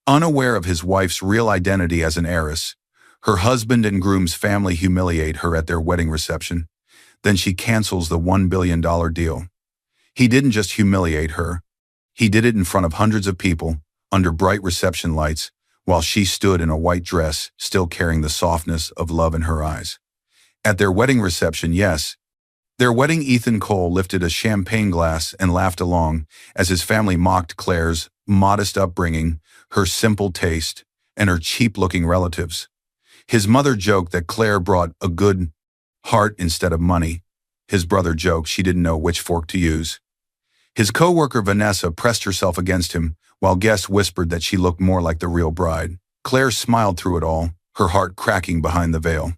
Unaware of his wife's real identity as an heiress, her husband and groom's family humiliate her at their wedding reception. Then she cancels the $1 billion deal. He didn't just humiliate her. He did it in front of hundreds of people, under bright reception lights, while she stood in a white dress, still carrying the softness of love in her eyes. At their wedding reception, yes. Their wedding, Ethan Cole lifted a champagne glass and laughed along as his family mocked Claire's modest upbringing, her simple taste, and her cheap-looking relatives. His mother joked that Claire brought a good heart instead of money. His brother joked she didn't know which fork to use. His co-worker Vanessa pressed herself against him, while guests whispered that she looked more like the real bride. Claire smiled through it all, her heart cracking behind the veil.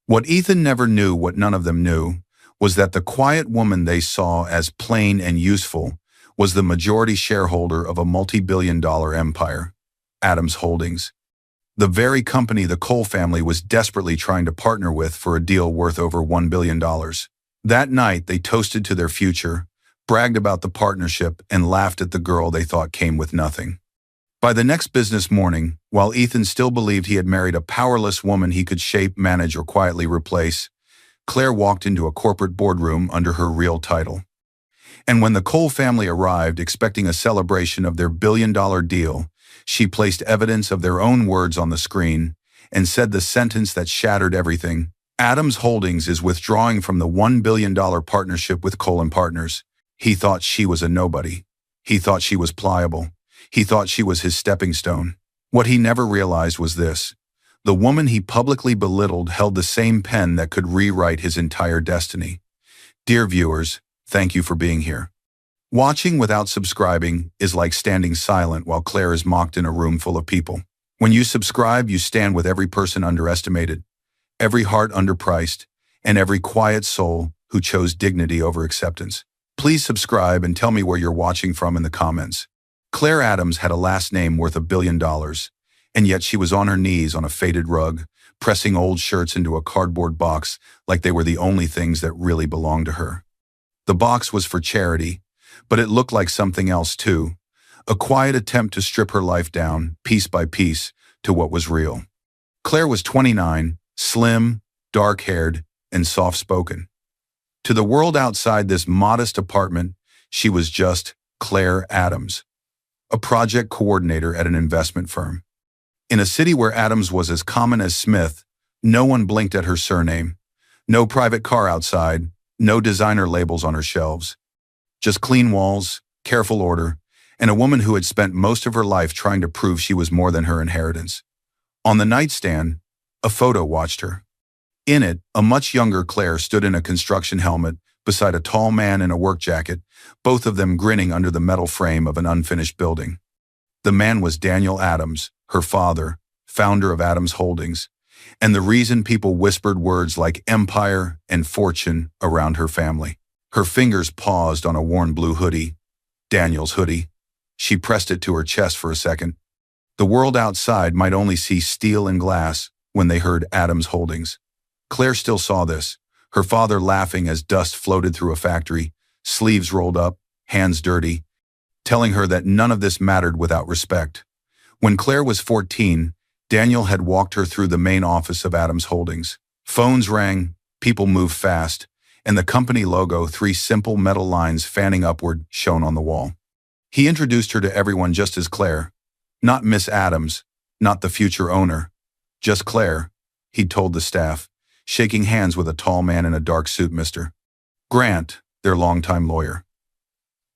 What Ethan never knew, what none of them knew, was that the quiet woman they saw as plain and useful was the majority shareholder of a multi-billion-dollar empire, Adams Holdings. The very company the Cole family was desperately trying to partner with for a deal worth over $1 billion. That night, they toasted to their future, bragged about the partnership, and laughed at the girl they thought came with nothing. By the next business morning, while Ethan still believed he had married a powerless woman he could shape, manage, or quietly replace, Claire walked into a corporate boardroom under her real title. And when the Cole family arrived, expecting a celebration of their billion-dollar deal, she placed evidence of their own words on the screen and said the sentence that shattered everything. Adams Holdings is withdrawing from the $1 billion partnership with Cole & Partners. He thought she was a nobody. He thought she was pliable. He thought she was his stepping stone. What he never realized was this: the woman he publicly belittled held the same pen that could rewrite his entire destiny. Dear viewers, thank you for being here. Watching without subscribing is like standing silent while Claire is mocked in a room full of people. When you subscribe, you stand with every person underestimated, every heart underpriced, and every quiet soul who chose dignity over acceptance. Please subscribe and tell me where you're watching from in the comments. Claire Adams had a last name worth $1 billion, and yet she was on her knees on a faded rug, pressing old shirts into a cardboard box like they were the only things that really belonged to her. The box was for charity, but it looked like something else too, a quiet attempt to strip her life down, piece by piece, to what was real. Claire was 29, slim, dark-haired, and soft-spoken. To the world outside this modest apartment, she was just Claire Adams, a project coordinator at an investment firm. In a city where Adams was as common as Smith, no one blinked at her surname. No private car outside, no designer labels on her shelves. Just clean walls, careful order, and a woman who had spent most of her life trying to prove she was more than her inheritance. On the nightstand, a photo watched her. In it, a much younger Claire stood in a construction helmet beside a tall man in a work jacket, both of them grinning under the metal frame of an unfinished building. The man was Daniel Adams, her father, founder of Adams Holdings, and the reason people whispered words like empire and fortune around her family. Her fingers paused on a worn blue hoodie, Daniel's hoodie. She pressed it to her chest for a second. The world outside might only see steel and glass when they heard Adams Holdings. Claire still saw this, her father laughing as dust floated through a factory, sleeves rolled up, hands dirty, telling her that none of this mattered without respect. When Claire was 14, Daniel had walked her through the main office of Adams Holdings. Phones rang, people moved fast, and the company logo, 3 simple metal lines fanning upward, shone on the wall. He introduced her to everyone just as Claire. Not Miss Adams, not the future owner, just Claire, he'd told the staff, shaking hands with a tall man in a dark suit, Mr. Grant, their longtime lawyer.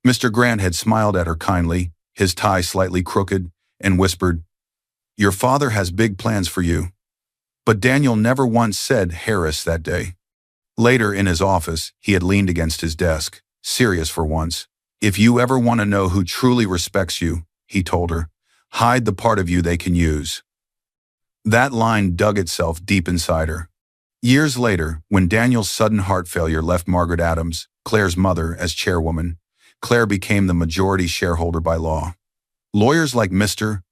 Mr. Grant had smiled at her kindly, his tie slightly crooked, and whispered, "Your father has big plans for you." But Daniel never once said Heiress that day. Later in his office, he had leaned against his desk, serious for once. "If you ever want to know who truly respects you," he told her, "hide the part of you they can use." That line dug itself deep inside her. Years later, when Daniel's sudden heart failure left Margaret Adams, Claire's mother, as chairwoman, Claire became the majority shareholder by law. Lawyers like Mr.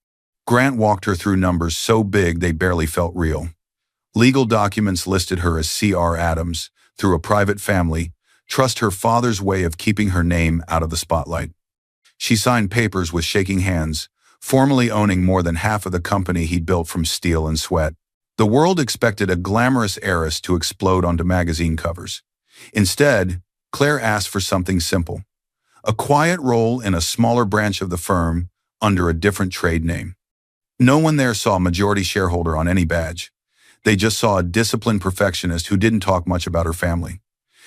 Grant walked her through numbers so big they barely felt real. Legal documents listed her as C.R. Adams, through a private family, trust her father's way of keeping her name out of the spotlight. She signed papers with shaking hands, formally owning more than half of the company he'd built from steel and sweat. The world expected a glamorous heiress to explode onto magazine covers. Instead, Claire asked for something simple: a quiet role in a smaller branch of the firm under a different trade name. No one there saw majority shareholder on any badge. They just saw a disciplined perfectionist who didn't talk much about her family.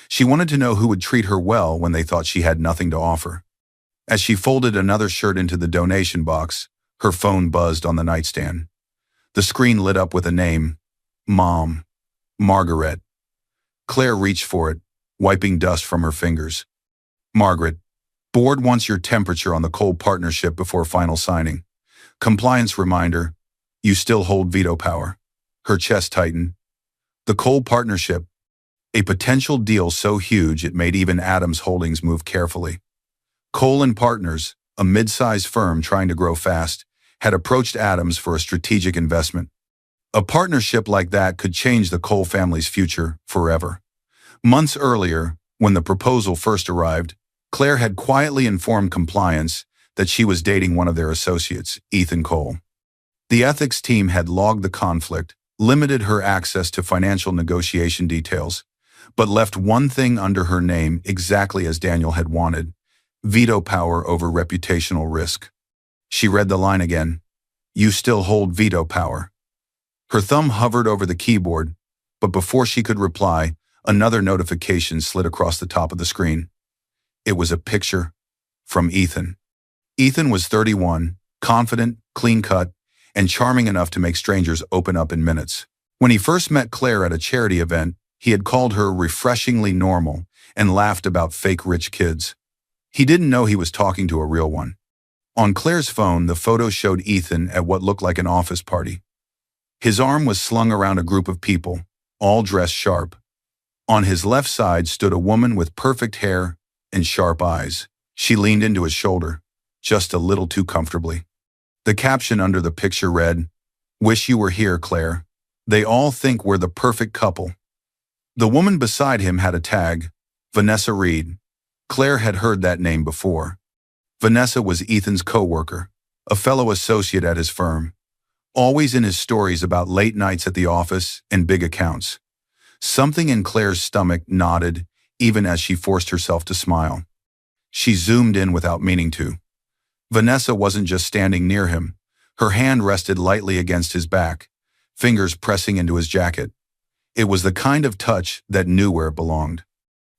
She wanted to know who would treat her well when they thought she had nothing to offer. As she folded another shirt into the donation box, her phone buzzed on the nightstand. The screen lit up with a name: Mom. Margaret. Claire reached for it, wiping dust from her fingers. Margaret, board wants your temperature on the coal partnership before final signing. Compliance reminder: you still hold veto power. Her chest tightened. The coal partnership, a potential deal so huge it made even Adams Holdings move carefully. Cole and Partners, a mid-sized firm trying to grow fast, had approached Adams for a strategic investment. A partnership like that could change the Cole family's future forever. Months earlier, when the proposal first arrived, Claire had quietly informed compliance that she was dating one of their associates, Ethan Cole. The ethics team had logged the conflict, limited her access to financial negotiation details, but left one thing under her name exactly as Daniel had wanted: veto power over reputational risk. She read the line again: you still hold veto power. Her thumb hovered over the keyboard, but before she could reply, another notification slid across the top of the screen. It was a picture from Ethan. Ethan was 31, confident, clean-cut, and charming enough to make strangers open up in minutes. When he first met Claire at a charity event, he had called her refreshingly normal and laughed about fake rich kids. He didn't know he was talking to a real one. On Claire's phone, the photo showed Ethan at what looked like an office party. His arm was slung around a group of people, all dressed sharp. On his left side stood a woman with perfect hair and sharp eyes. She leaned into his shoulder, just a little too comfortably. The caption under the picture read, "Wish you were here, Claire. They all think we're the perfect couple." The woman beside him had a tag: Vanessa Reed. Claire had heard that name before. Vanessa was Ethan's co-worker, a fellow associate at his firm, always in his stories about late nights at the office and big accounts. Something in Claire's stomach nodded even as she forced herself to smile. She zoomed in without meaning to. Vanessa wasn't just standing near him. Her hand rested lightly against his back, fingers pressing into his jacket. It was the kind of touch that knew where it belonged.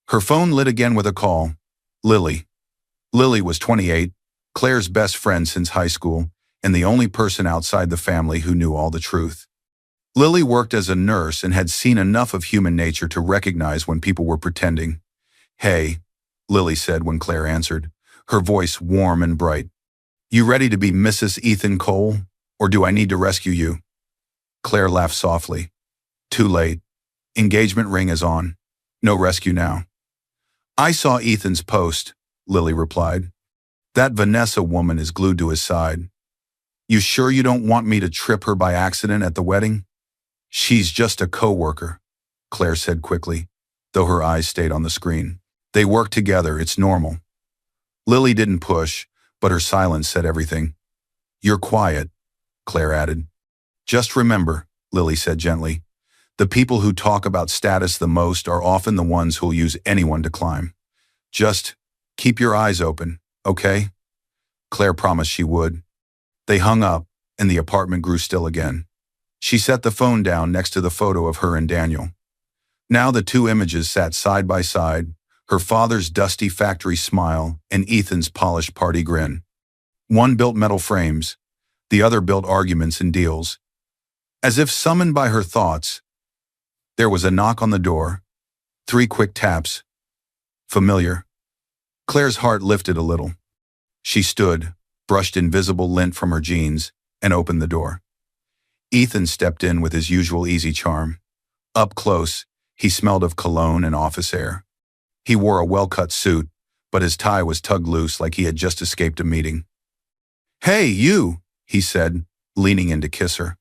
Her phone lit again with a call. Lily. Lily was 28, Claire's best friend since high school, and the only person outside the family who knew all the truth. Lily worked as a nurse and had seen enough of human nature to recognize when people were pretending. "Hey," Lily said when Claire answered, her voice warm and bright. "You ready to be Mrs. Ethan Cole, or do I need to rescue you?" Claire laughed softly. "Too late. Engagement ring is on. No rescue now." "I saw Ethan's post," Lily replied. "That Vanessa woman is glued to his side. You sure you don't want me to trip her by accident at the wedding?" "She's just a co-worker," Claire said quickly, though her eyes stayed on the screen. "They work together, it's normal." Lily didn't push, but her silence said everything. "You're quiet," Claire added. "Just remember," Lily said gently, "the people who talk about status the most are often the ones who'll use anyone to climb. Just keep your eyes open, okay?" Claire promised she would. They hung up, and the apartment grew still again. She set the phone down next to the photo of her and Daniel. Now the two images sat side by side, her father's dusty factory smile and Ethan's polished party grin. One built metal frames, the other built arguments and deals. As if summoned by her thoughts, there was a knock on the door, 3 quick taps. Familiar. Claire's heart lifted a little. She stood, brushed invisible lint from her jeans, and opened the door. Ethan stepped in with his usual easy charm. Up close, he smelled of cologne and office air. He wore a well-cut suit, but his tie was tugged loose like he had just escaped a meeting. "Hey, you," he said, leaning in to kiss her.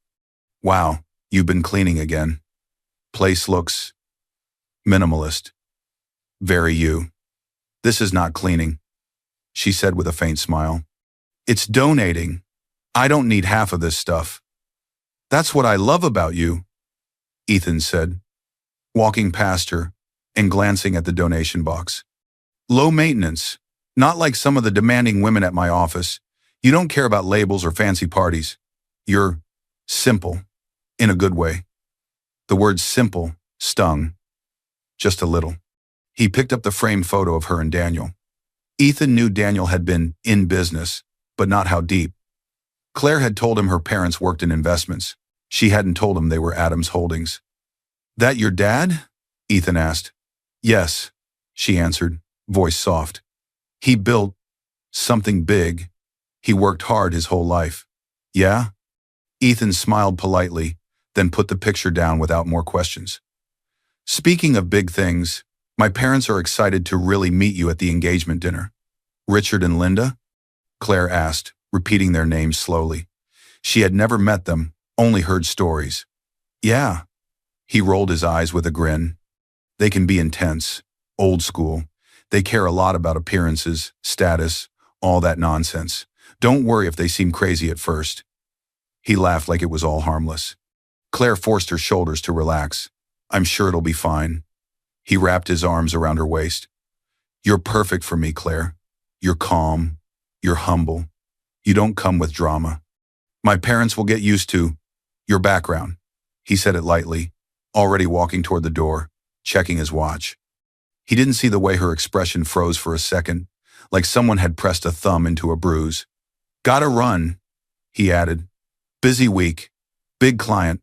"Wow, you've been cleaning again. Place looks minimalist. Very you." "This is not cleaning," she said with a faint smile. "It's donating. I don't need half of this stuff. That's what I love about you, Ethan said, walking past her and glancing at the donation box. Low maintenance, not like some of the demanding women at my office. You don't care about labels or fancy parties. You're simple, in a good way. The word simple stung, just a little. He picked up the framed photo of her and Daniel. Ethan knew Daniel had been in business, but not how deep. Claire had told him her parents worked in investments. She hadn't told him they were Adams Holdings. That your dad? Ethan asked. Yes, she answered, voice soft. He built something big. He worked hard his whole life. Yeah? Ethan smiled politely, then put the picture down without more questions. Speaking of big things, my parents are excited to really meet you at the engagement dinner. Richard and Linda? Claire asked, repeating their names slowly. She had never met them, only heard stories. Yeah. He rolled his eyes with a grin. They can be intense, old school. They care a lot about appearances, status, all that nonsense. Don't worry if they seem crazy at first. He laughed like it was all harmless. Claire forced her shoulders to relax. I'm sure it'll be fine. He wrapped his arms around her waist. You're perfect for me, Claire. You're calm. You're humble. You don't come with drama. My parents will get used to your background. He said it lightly, already walking toward the door, checking his watch. He didn't see the way her expression froze for a second, like someone had pressed a thumb into a bruise. Gotta run, he added. Busy week. Big client.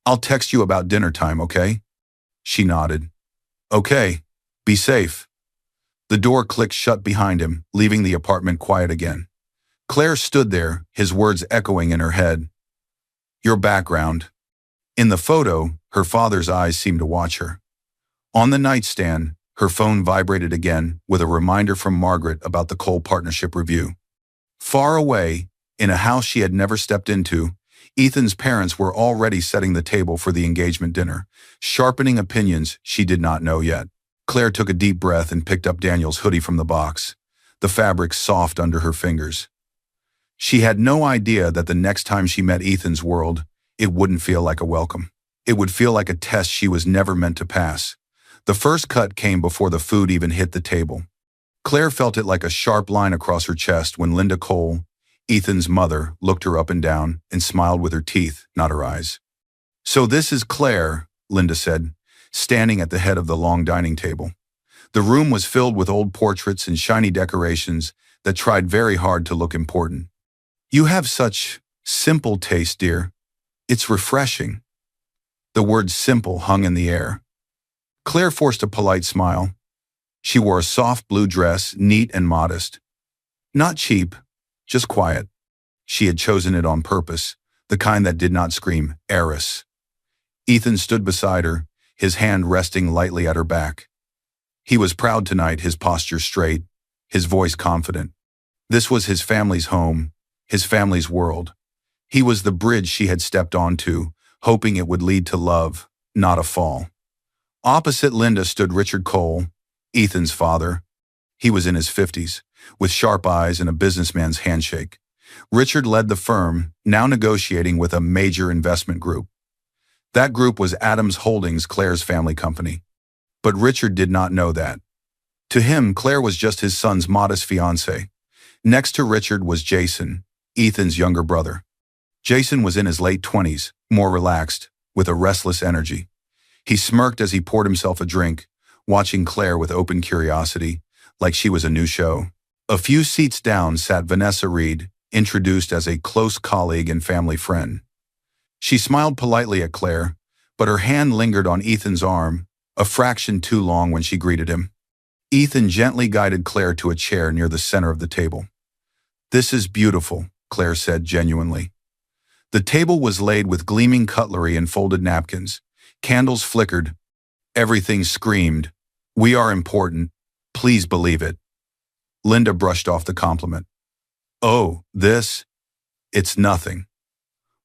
I'll text you about dinner time, okay? She nodded. Okay. Be safe. The door clicked shut behind him, leaving the apartment quiet again. Claire stood there, his words echoing in her head. Your background. In the photo, her father's eyes seemed to watch her. On the nightstand, her phone vibrated again with a reminder from Margaret about the coal partnership review. Far away, in a house she had never stepped into, Ethan's parents were already setting the table for the engagement dinner, sharpening opinions she did not know yet. Claire took a deep breath and picked up Daniel's hoodie from the box, the fabric soft under her fingers. She had no idea that the next time she met Ethan's world, it wouldn't feel like a welcome. It would feel like a test she was never meant to pass. The first cut came before the food even hit the table. Claire felt it like a sharp line across her chest when Linda Cole, Ethan's mother, looked her up and down and smiled with her teeth, not her eyes. So this is Claire, Linda said, standing at the head of the long dining table. The room was filled with old portraits and shiny decorations that tried very hard to look important. You have such simple taste, dear. It's refreshing. The word simple hung in the air. Claire forced a polite smile. She wore a soft blue dress, neat and modest. Not cheap, just quiet. She had chosen it on purpose, the kind that did not scream, Heiress. Ethan stood beside her, his hand resting lightly at her back. He was proud tonight, his posture straight, his voice confident. This was his family's home, his family's world. He was the bridge she had stepped onto, hoping it would lead to love, not a fall. Opposite Linda stood Richard Cole, Ethan's father. He was in his 50s, with sharp eyes and a businessman's handshake. Richard led the firm, now negotiating with a major investment group. That group was Adams Holdings, Claire's family company. But Richard did not know that. To him, Claire was just his son's modest fiancée. Next to Richard was Jason, Ethan's younger brother. Jason was in his late 20s, more relaxed, with a restless energy. He smirked as he poured himself a drink, watching Claire with open curiosity, like she was a new show. A few seats down sat Vanessa Reed, introduced as a close colleague and family friend. She smiled politely at Claire, but her hand lingered on Ethan's arm, a fraction too long when she greeted him. Ethan gently guided Claire to a chair near the center of the table. This is beautiful, Claire said genuinely. The table was laid with gleaming cutlery and folded napkins. Candles flickered. Everything screamed, "We are important. Please believe it." Linda brushed off the compliment. Oh, this? It's nothing.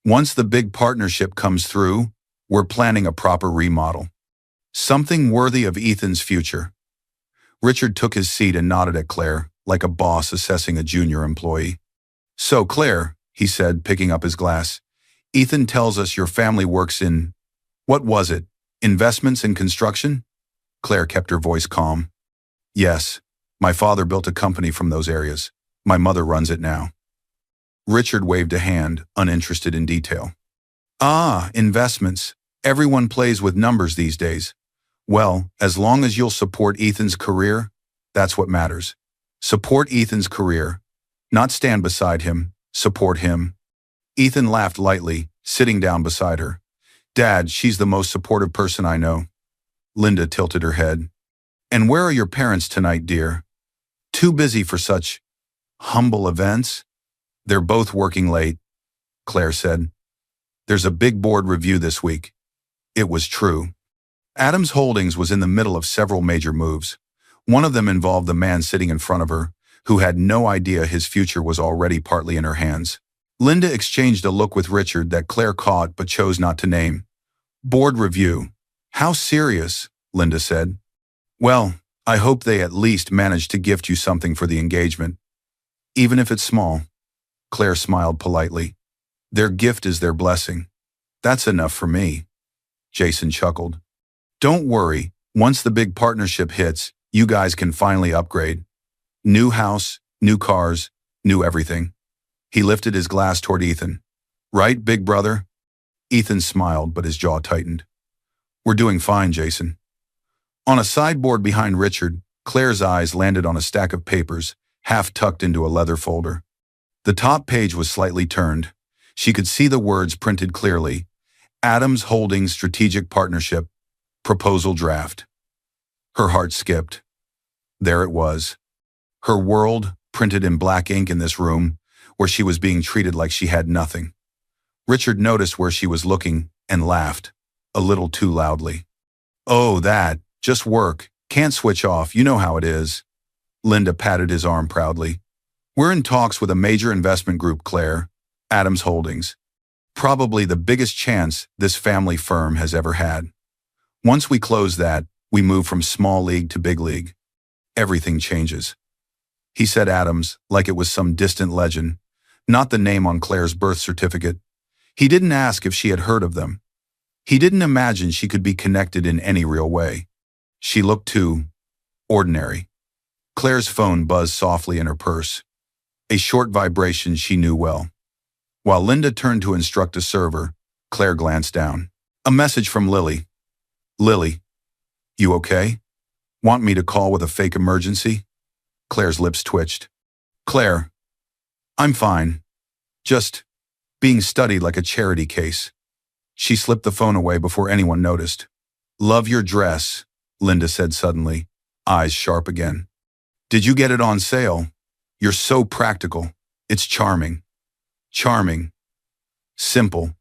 Once the big partnership comes through, we're planning a proper remodel. Something worthy of Ethan's future. Richard took his seat and nodded at Claire, like a boss assessing a junior employee. So, Claire, he said, picking up his glass. Ethan tells us your family works in, what was it, investments and construction? Claire kept her voice calm. Yes, my father built a company from those areas. My mother runs it now. Richard waved a hand, uninterested in detail. Ah, investments. Everyone plays with numbers these days. Well, as long as you'll support Ethan's career, that's what matters. Support Ethan's career. Not stand beside him, support him. Ethan laughed lightly, sitting down beside her. Dad, she's the most supportive person I know. Linda tilted her head. And where are your parents tonight, dear? Too busy for such humble events? They're both working late, Claire said. There's a big board review this week. It was true. Adams Holdings was in the middle of several major moves. One of them involved the man sitting in front of her, who had no idea his future was already partly in her hands. Linda exchanged a look with Richard that Claire caught but chose not to name. Board review. How serious, Linda said. Well, I hope they at least managed to gift you something for the engagement. Even if it's small. Claire smiled politely. Their gift is their blessing. That's enough for me. Jason chuckled. Don't worry, once the big partnership hits, you guys can finally upgrade. New house, new cars, new everything. He lifted his glass toward Ethan. Right, big brother? Ethan smiled, but his jaw tightened. We're doing fine, Jason. On a sideboard behind Richard, Claire's eyes landed on a stack of papers, half tucked into a leather folder. The top page was slightly turned. She could see the words printed clearly. Adams Holdings Strategic Partnership, Proposal Draft. Her heart skipped. There it was. Her world, printed in black ink in this room, where she was being treated like she had nothing. Richard noticed where she was looking and laughed, a little too loudly. Oh, that, just work, can't switch off, you know how it is. Linda patted his arm proudly. We're in talks with a major investment group, Claire, Adams Holdings. Probably the biggest chance this family firm has ever had. Once we close that, we move from small league to big league. Everything changes. He said Adams like it was some distant legend, not the name on Claire's birth certificate. He didn't ask if she had heard of them. He didn't imagine she could be connected in any real way. She looked too ordinary. Claire's phone buzzed softly in her purse. A short vibration she knew well. While Linda turned to instruct a server, Claire glanced down. A message from Lily. Lily, you okay? Want me to call with a fake emergency? Claire's lips twitched. Claire, I'm fine. Just being studied like a charity case. She slipped the phone away before anyone noticed. Love your dress, Linda said suddenly, eyes sharp again. Did you get it on sale? You're so practical. It's charming. Charming. Simple.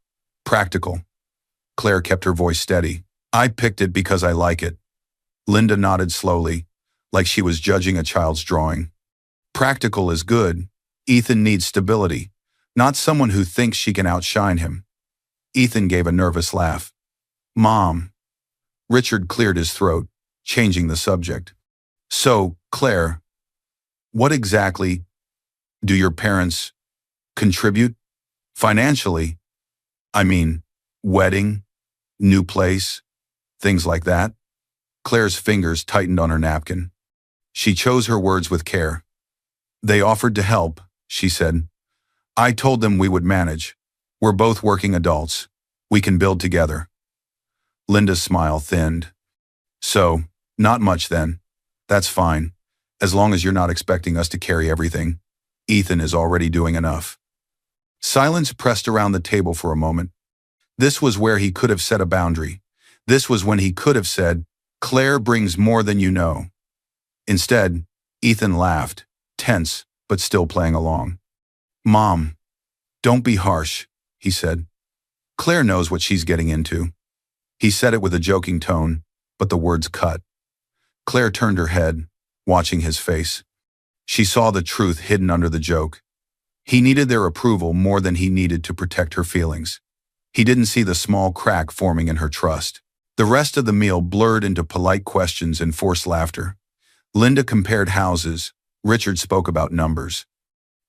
Practical. Claire kept her voice steady. I picked it because I like it. Linda nodded slowly, like she was judging a child's drawing. Practical is good. Ethan needs stability, not someone who thinks she can outshine him. Ethan gave a nervous laugh. Mom. Richard cleared his throat, changing the subject. So, Claire, what exactly do your parents contribute? Financially? I mean, wedding, new place, things like that? Claire's fingers tightened on her napkin. She chose her words with care. They offered to help, she said. I told them we would manage. We're both working adults. We can build together. Linda's smile thinned. So, not much then. That's fine. As long as you're not expecting us to carry everything. Ethan is already doing enough. Silence pressed around the table for a moment. This was where he could have set a boundary. This was when he could have said, Claire brings more than you know. Instead, Ethan laughed, tense, but still playing along. Mom, don't be harsh, he said. Claire knows what she's getting into. He said it with a joking tone, but the words cut. Claire turned her head, watching his face. She saw the truth hidden under the joke. He needed their approval more than he needed to protect her feelings. He didn't see the small crack forming in her trust. The rest of the meal blurred into polite questions and forced laughter. Linda compared houses. Richard spoke about numbers.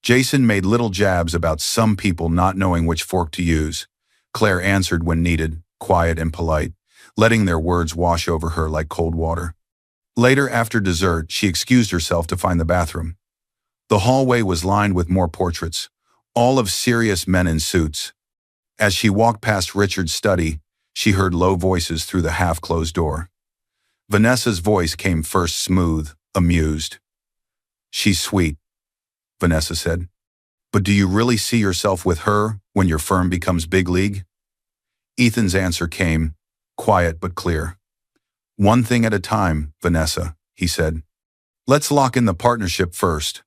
Jason made little jabs about some people not knowing which fork to use. Claire answered when needed, quiet and polite, letting their words wash over her like cold water. Later, after dessert, she excused herself to find the bathroom. The hallway was lined with more portraits, all of serious men in suits. As she walked past Richard's study, she heard low voices through the half-closed door. Vanessa's voice came first, smooth, amused. "She's sweet," Vanessa said. "But do you really see yourself with her when your firm becomes big league?" Ethan's answer came, quiet but clear. "One thing at a time, Vanessa," he said. "Let's lock in the partnership first."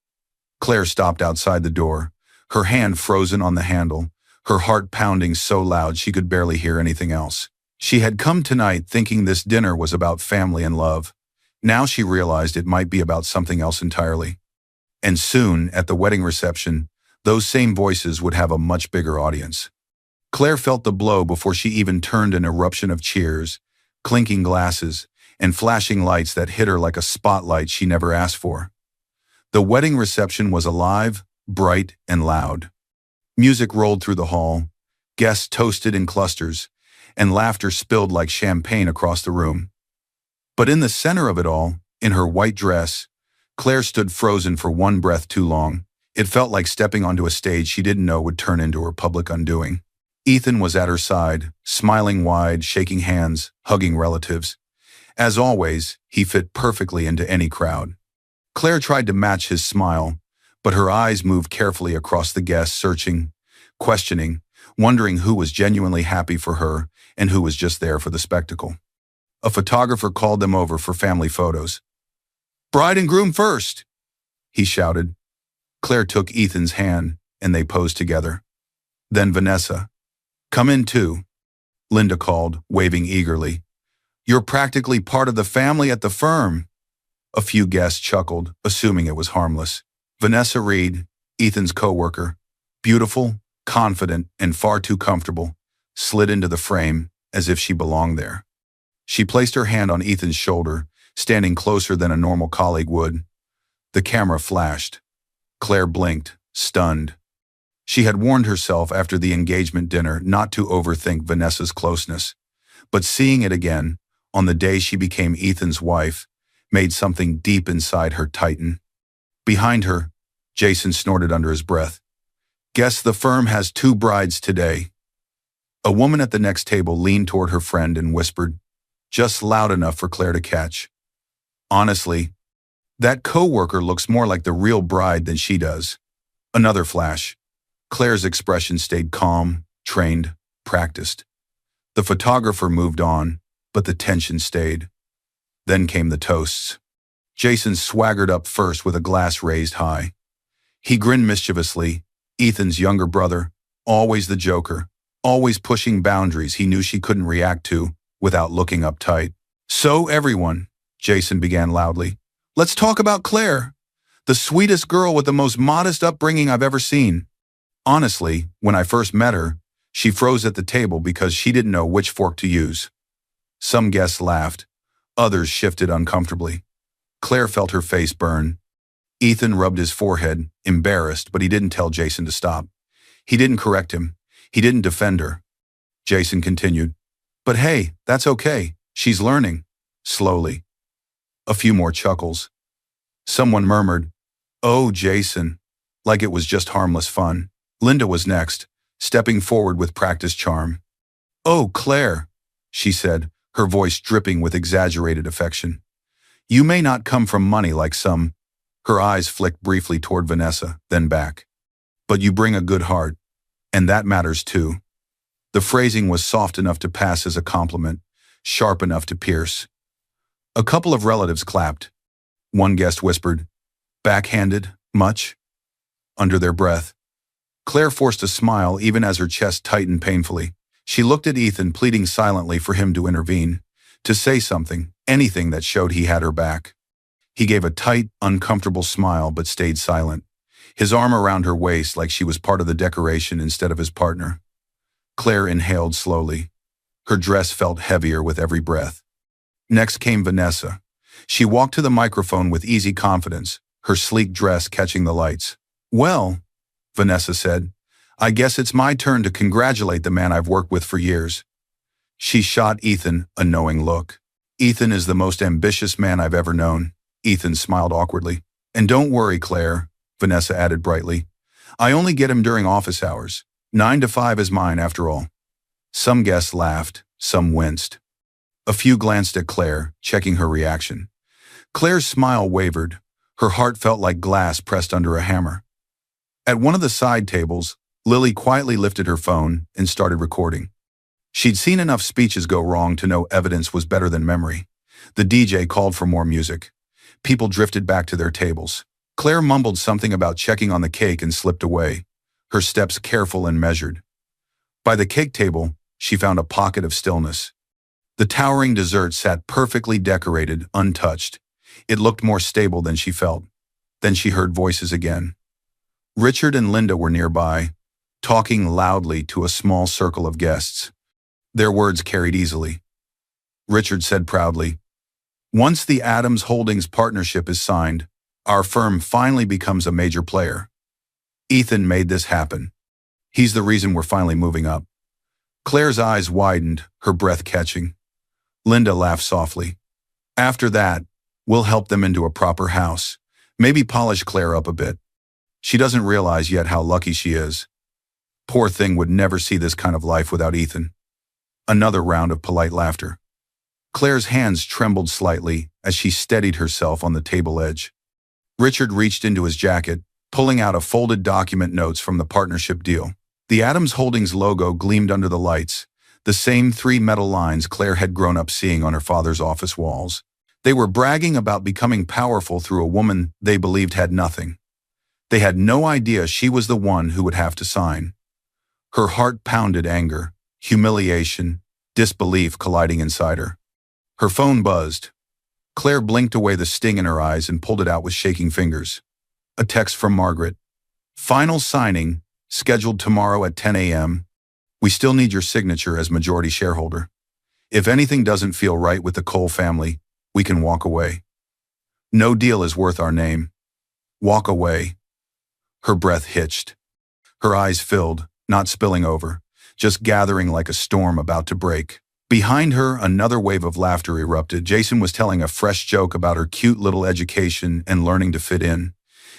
Claire stopped outside the door, her hand frozen on the handle, her heart pounding so loud she could barely hear anything else. She had come tonight thinking this dinner was about family and love. Now she realized it might be about something else entirely. And soon, at the wedding reception, those same voices would have a much bigger audience. Claire felt the blow before she even turned, an eruption of cheers, clinking glasses, and flashing lights that hit her like a spotlight she never asked for. The wedding reception was alive, bright, and loud. Music rolled through the hall, guests toasted in clusters, and laughter spilled like champagne across the room. But in the center of it all, in her white dress, Claire stood frozen for one breath too long. It felt like stepping onto a stage she didn't know would turn into her public undoing. Ethan was at her side, smiling wide, shaking hands, hugging relatives. As always, he fit perfectly into any crowd. Claire tried to match his smile, but her eyes moved carefully across the guests, searching, questioning, wondering who was genuinely happy for her and who was just there for the spectacle. A photographer called them over for family photos. "Bride and groom first," he shouted. Claire took Ethan's hand, and they posed together. Then Vanessa. "Come in too," Linda called, waving eagerly. "You're practically part of the family at the firm." A few guests chuckled, assuming it was harmless. Vanessa Reed, Ethan's co-worker, beautiful, confident, and far too comfortable, slid into the frame as if she belonged there. She placed her hand on Ethan's shoulder, standing closer than a normal colleague would. The camera flashed. Claire blinked, stunned. She had warned herself after the engagement dinner not to overthink Vanessa's closeness, but seeing it again, on the day she became Ethan's wife, made something deep inside her tighten. Behind her, Jason snorted under his breath. "Guess the firm has 2 brides today." A woman at the next table leaned toward her friend and whispered, just loud enough for Claire to catch. "Honestly, that co-worker looks more like the real bride than she does." Another flash. Claire's expression stayed calm, trained, practiced. The photographer moved on, but the tension stayed. Then came the toasts. Jason swaggered up first with a glass raised high. He grinned mischievously, Ethan's younger brother, always the joker, always pushing boundaries he knew she couldn't react to without looking uptight. "So everyone," Jason began loudly, "let's talk about Claire, the sweetest girl with the most modest upbringing I've ever seen. Honestly, when I first met her, she froze at the table because she didn't know which fork to use." Some guests laughed, others shifted uncomfortably. Claire felt her face burn. Ethan rubbed his forehead, embarrassed, but he didn't tell Jason to stop. He didn't correct him. He didn't defend her. Jason continued, "But hey, that's okay. She's learning." Slowly. A few more chuckles. Someone murmured, "Oh, Jason," like it was just harmless fun. Linda was next, stepping forward with practiced charm. "Oh, Claire," she said, her voice dripping with exaggerated affection. "You may not come from money like some." Her eyes flicked briefly toward Vanessa, then back. "But you bring a good heart, and that matters too." The phrasing was soft enough to pass as a compliment, sharp enough to pierce. A couple of relatives clapped. One guest whispered, "Backhanded, much?" under their breath. Claire forced a smile even as her chest tightened painfully. She looked at Ethan, pleading silently for him to intervene, to say something, anything that showed he had her back. He gave a tight, uncomfortable smile but stayed silent, his arm around her waist like she was part of the decoration instead of his partner. Claire inhaled slowly. Her dress felt heavier with every breath. Next came Vanessa. She walked to the microphone with easy confidence, her sleek dress catching the lights. "Well," Vanessa said. "I guess it's my turn to congratulate the man I've worked with for years." She shot Ethan a knowing look. "Ethan is the most ambitious man I've ever known." Ethan smiled awkwardly. "And don't worry, Claire," Vanessa added brightly. "I only get him during office hours. 9 to 5 is mine after all." Some guests laughed, some winced. A few glanced at Claire, checking her reaction. Claire's smile wavered. Her heart felt like glass pressed under a hammer. At one of the side tables, Lily quietly lifted her phone and started recording. She'd seen enough speeches go wrong to know evidence was better than memory. The DJ called for more music. People drifted back to their tables. Claire mumbled something about checking on the cake and slipped away, her steps careful and measured. By the cake table, she found a pocket of stillness. The towering dessert sat perfectly decorated, untouched. It looked more stable than she felt. Then she heard voices again. Richard and Linda were nearby, talking loudly to a small circle of guests. Their words carried easily. Richard said proudly, "Once the Adams Holdings partnership is signed, our firm finally becomes a major player. Ethan made this happen. He's the reason we're finally moving up." Claire's eyes widened, her breath catching. Linda laughed softly. "After that, we'll help them into a proper house. Maybe polish Claire up a bit. She doesn't realize yet how lucky she is. Poor thing would never see this kind of life without Ethan." Another round of polite laughter. Claire's hands trembled slightly as she steadied herself on the table edge. Richard reached into his jacket, pulling out a folded document notes from the partnership deal. The Adams Holdings logo gleamed under the lights, the same 3 metal lines Claire had grown up seeing on her father's office walls. They were bragging about becoming powerful through a woman they believed had nothing. They had no idea she was the one who would have to sign. Her heart pounded, anger, humiliation, disbelief colliding inside her. Her phone buzzed. Claire blinked away the sting in her eyes and pulled it out with shaking fingers. A text from Margaret. "Final signing, scheduled tomorrow at 10 a.m. We still need your signature as majority shareholder. If anything doesn't feel right with the Cole family, we can walk away. No deal is worth our name. Walk away." Her breath hitched. Her eyes filled, not spilling over, just gathering like a storm about to break. Behind her, another wave of laughter erupted. Jason was telling a fresh joke about her cute little education and learning to fit in.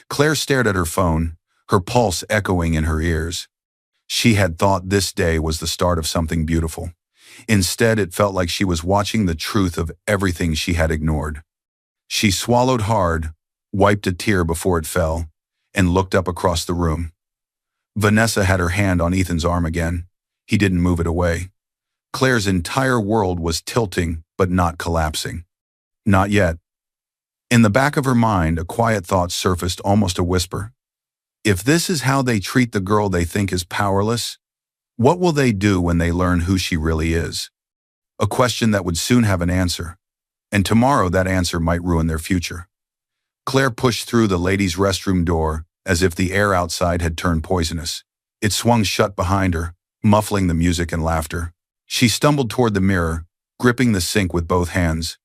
Claire stared at her phone, her pulse echoing in her ears. She had thought this day was the start of something beautiful. Instead, it felt like she was watching the truth of everything she had ignored. She swallowed hard, wiped a tear before it fell, and looked up across the room. Vanessa had her hand on Ethan's arm again. He didn't move it away. Claire's entire world was tilting, but not collapsing. Not yet. In the back of her mind, a quiet thought surfaced, almost a whisper. If this is how they treat the girl they think is powerless, what will they do when they learn who she really is? A question that would soon have an answer, and tomorrow that answer might ruin their future. Claire pushed through the ladies' restroom door as if the air outside had turned poisonous. It swung shut behind her, muffling the music and laughter. She stumbled toward the mirror, gripping the sink with both hands.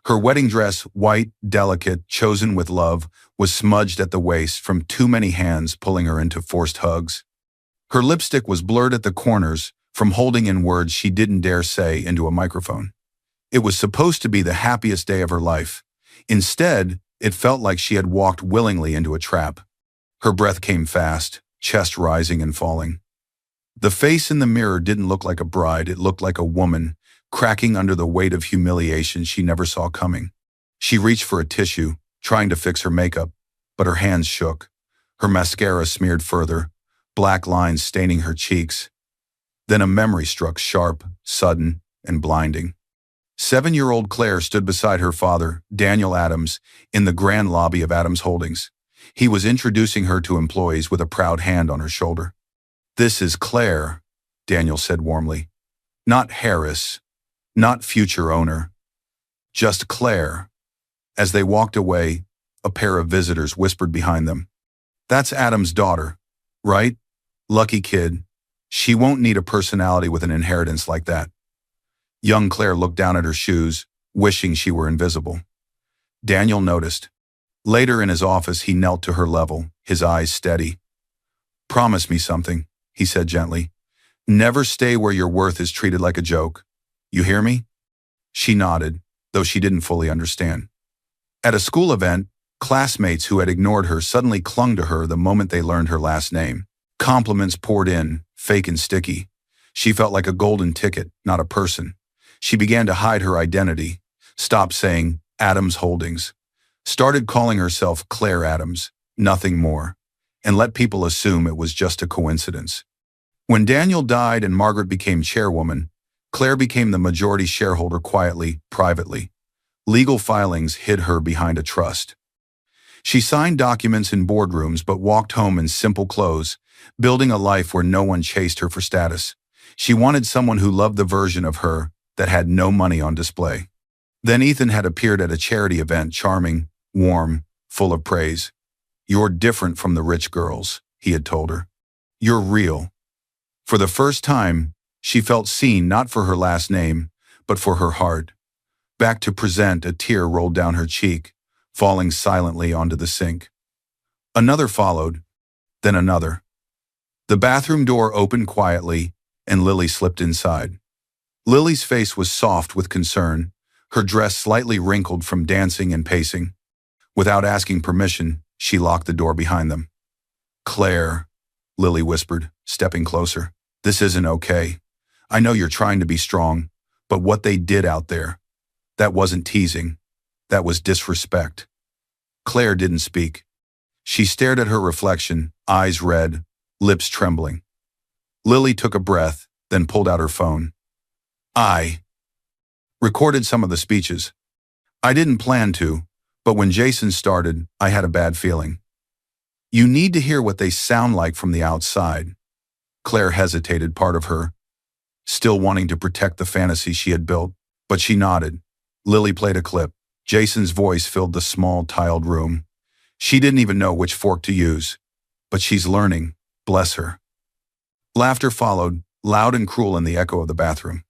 Her wedding dress, white, delicate, chosen with love, was smudged at the waist from too many hands pulling her into forced hugs. Her lipstick was blurred at the corners from holding in words she didn't dare say into a microphone. It was supposed to be the happiest day of her life. Instead, it felt like she had walked willingly into a trap. Her breath came fast, chest rising and falling. The face in the mirror didn't look like a bride, it looked like a woman, cracking under the weight of humiliation she never saw coming. She reached for a tissue, trying to fix her makeup, but her hands shook. Her mascara smeared further, black lines staining her cheeks. Then a memory struck, sharp, sudden, and blinding. 7-year-old Claire stood beside her father, Daniel Adams, in the grand lobby of Adams Holdings. He was introducing her to employees with a proud hand on her shoulder. "This is Claire," Daniel said warmly. "Not Heiress, not future owner. Just Claire." As they walked away, a pair of visitors whispered behind them. "That's Adam's daughter, right? Lucky kid. She won't need a personality with an inheritance like that." Young Claire looked down at her shoes, wishing she were invisible. Daniel noticed. Later in his office, he knelt to her level, his eyes steady. Promise me something, he said gently. Never stay where your worth is treated like a joke. You hear me? She nodded, though she didn't fully understand. At a school event, classmates who had ignored her suddenly clung to her the moment they learned her last name. Compliments poured in, fake and sticky. She felt like a golden ticket, not a person. She began to hide her identity, stopped saying Adams Holdings, started calling herself Claire Adams, nothing more, and let people assume it was just a coincidence. When Daniel died and Margaret became chairwoman, Claire became the majority shareholder quietly, privately. Legal filings hid her behind a trust. She signed documents in boardrooms but walked home in simple clothes, building a life where no one chased her for status. She wanted someone who loved the version of her that had no money on display. Then Ethan had appeared at a charity event, charming, warm, full of praise. You're different from the rich girls, he had told her. You're real. For the first time, she felt seen not for her last name, but for her heart. Back to present, a tear rolled down her cheek, falling silently onto the sink. Another followed, then another. The bathroom door opened quietly, and Lily slipped inside. Lily's face was soft with concern, her dress slightly wrinkled from dancing and pacing. Without asking permission, she locked the door behind them. Claire, Lily whispered, stepping closer. This isn't okay. I know you're trying to be strong, but what they did out there, that wasn't teasing. That was disrespect. Claire didn't speak. She stared at her reflection, eyes red, lips trembling. Lily took a breath, then pulled out her phone. I recorded some of the speeches. I didn't plan to, but when Jason started, I had a bad feeling. You need to hear what they sound like from the outside. Claire hesitated, part of her still wanting to protect the fantasy she had built, but she nodded. Lily played a clip. Jason's voice filled the small, tiled room. She didn't even know which fork to use, but she's learning, bless her. Laughter followed, loud and cruel in the echo of the bathroom.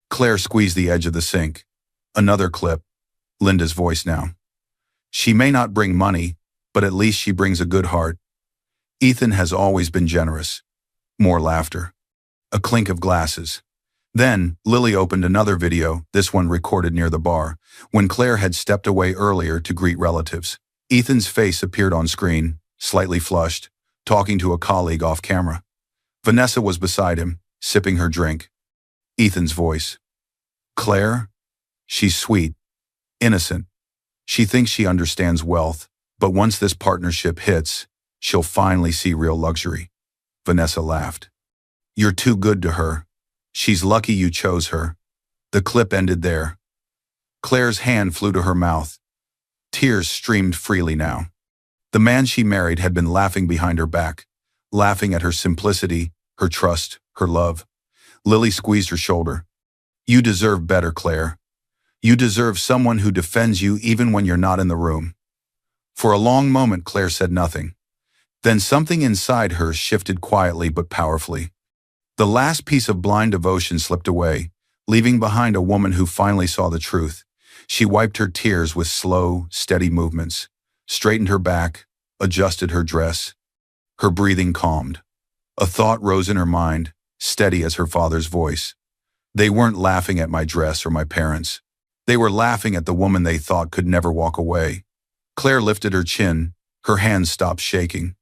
Claire squeezed the edge of the sink. Another clip, Linda's voice now. She may not bring money, but at least she brings a good heart. Ethan has always been generous. More laughter. A clink of glasses. Then, Lily opened another video, this one recorded near the bar, when Claire had stepped away earlier to greet relatives. Ethan's face appeared on screen, slightly flushed, talking to a colleague off camera. Vanessa was beside him, sipping her drink. Ethan's voice. Claire? She's sweet, innocent. She thinks she understands wealth, but once this partnership hits, she'll finally see real luxury. Vanessa laughed. You're too good to her. She's lucky you chose her. The clip ended there. Claire's hand flew to her mouth. Tears streamed freely now. The man she married had been laughing behind her back, laughing at her simplicity, her trust, her love. Lily squeezed her shoulder. You deserve better, Claire. You deserve someone who defends you even when you're not in the room. For a long moment, Claire said nothing. Then something inside her shifted quietly but powerfully. The last piece of blind devotion slipped away, leaving behind a woman who finally saw the truth. She wiped her tears with slow, steady movements, straightened her back, adjusted her dress. Her breathing calmed. A thought rose in her mind, steady as her father's voice. They weren't laughing at my dress or my parents. They were laughing at the woman they thought could never walk away. Claire lifted her chin, her hands stopped shaking.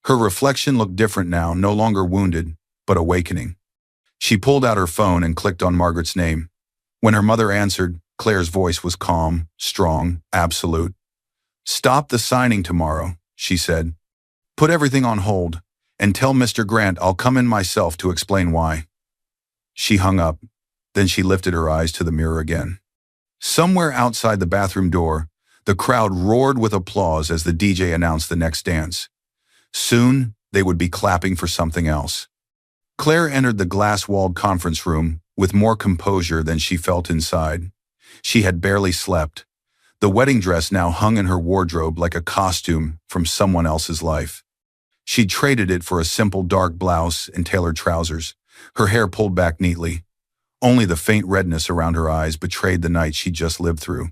Her reflection looked different now, no longer wounded, but awakening. She pulled out her phone and clicked on Margaret's name. When her mother answered, Claire's voice was calm, strong, absolute. Stop the signing tomorrow, she said. Put everything on hold, and tell Mr. Grant I'll come in myself to explain why. She hung up, then she lifted her eyes to the mirror again. Somewhere outside the bathroom door, the crowd roared with applause as the DJ announced the next dance. Soon, they would be clapping for something else. Claire entered the glass-walled conference room with more composure than she felt inside. She had barely slept. The wedding dress now hung in her wardrobe like a costume from someone else's life. She'd traded it for a simple dark blouse and tailored trousers, her hair pulled back neatly. Only the faint redness around her eyes betrayed the night she'd just lived through.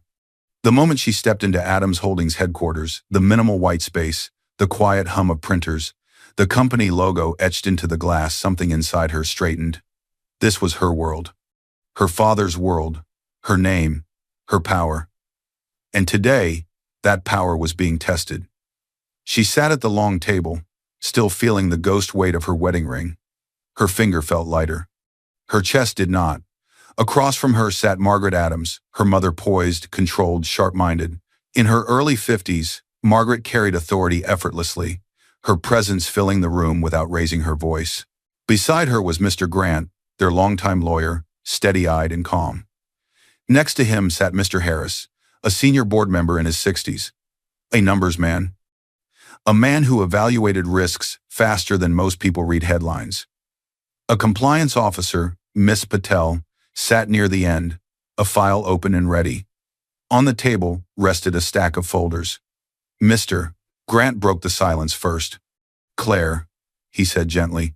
The moment she stepped into Adams Holdings headquarters, the minimal white space, the quiet hum of printers, The company logo etched into the glass. Something inside her straightened. This was her world. Her father's world. Her name. Her power. And today, that power was being tested. She sat at the long table, still feeling the ghost weight of her wedding ring. Her finger felt lighter. Her chest did not. Across from her sat Margaret Adams, her mother poised, controlled, sharp-minded. In her early 50s, Margaret carried authority effortlessly, her presence filling the room without raising her voice. Beside her was Mr. Grant, their longtime lawyer, steady-eyed and calm. Next to him sat Mr. Heiress, a senior board member in his 60s, a numbers man. A man who evaluated risks faster than most people read headlines. A compliance officer, Miss Patel, sat near the end, a file open and ready. On the table rested a stack of folders. Mr. Grant broke the silence first. "Claire," he said gently,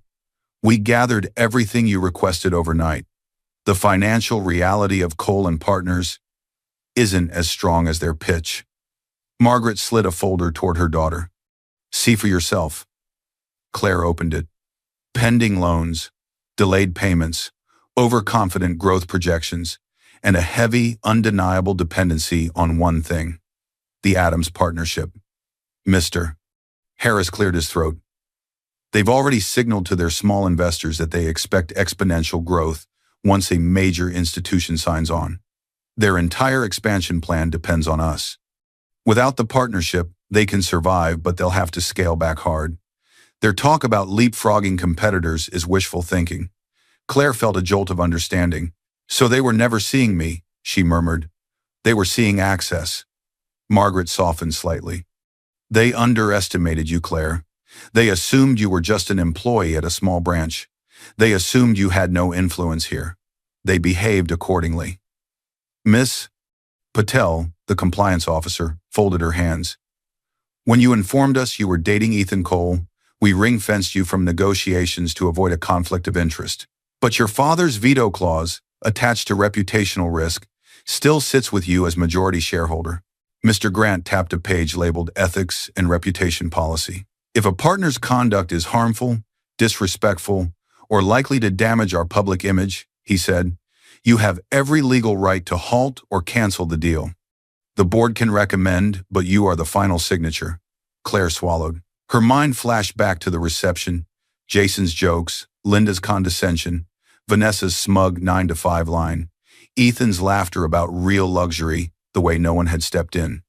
"we gathered everything you requested overnight. The financial reality of Cole and Partners isn't as strong as their pitch." Margaret slid a folder toward her daughter. "See for yourself." Claire opened it. Pending loans, delayed payments, overconfident growth projections, and a heavy, undeniable dependency on one thing: the Adams partnership. Mr. Heiress cleared his throat. "They've already signaled to their small investors that they expect exponential growth once a major institution signs on. Their entire expansion plan depends on us. Without the partnership, they can survive, but they'll have to scale back hard. Their talk about leapfrogging competitors is wishful thinking." Claire felt a jolt of understanding. "So they were never seeing me," she murmured. "They were seeing access." Margaret softened slightly. "They underestimated you, Claire. They assumed you were just an employee at a small branch. They assumed you had no influence here. They behaved accordingly." Miss Patel, the compliance officer, folded her hands. "When you informed us you were dating Ethan Cole, we ring-fenced you from negotiations to avoid a conflict of interest. But your father's veto clause, attached to reputational risk, still sits with you as majority shareholder." Mr. Grant tapped a page labeled Ethics and Reputation Policy. "If a partner's conduct is harmful, disrespectful, or likely to damage our public image," he said, "you have every legal right to halt or cancel the deal. The board can recommend, but you are the final signature." Claire swallowed. Her mind flashed back to the reception, Jason's jokes, Linda's condescension, Vanessa's smug 9-to-5 line, Ethan's laughter about real luxury, the way no one had stepped in.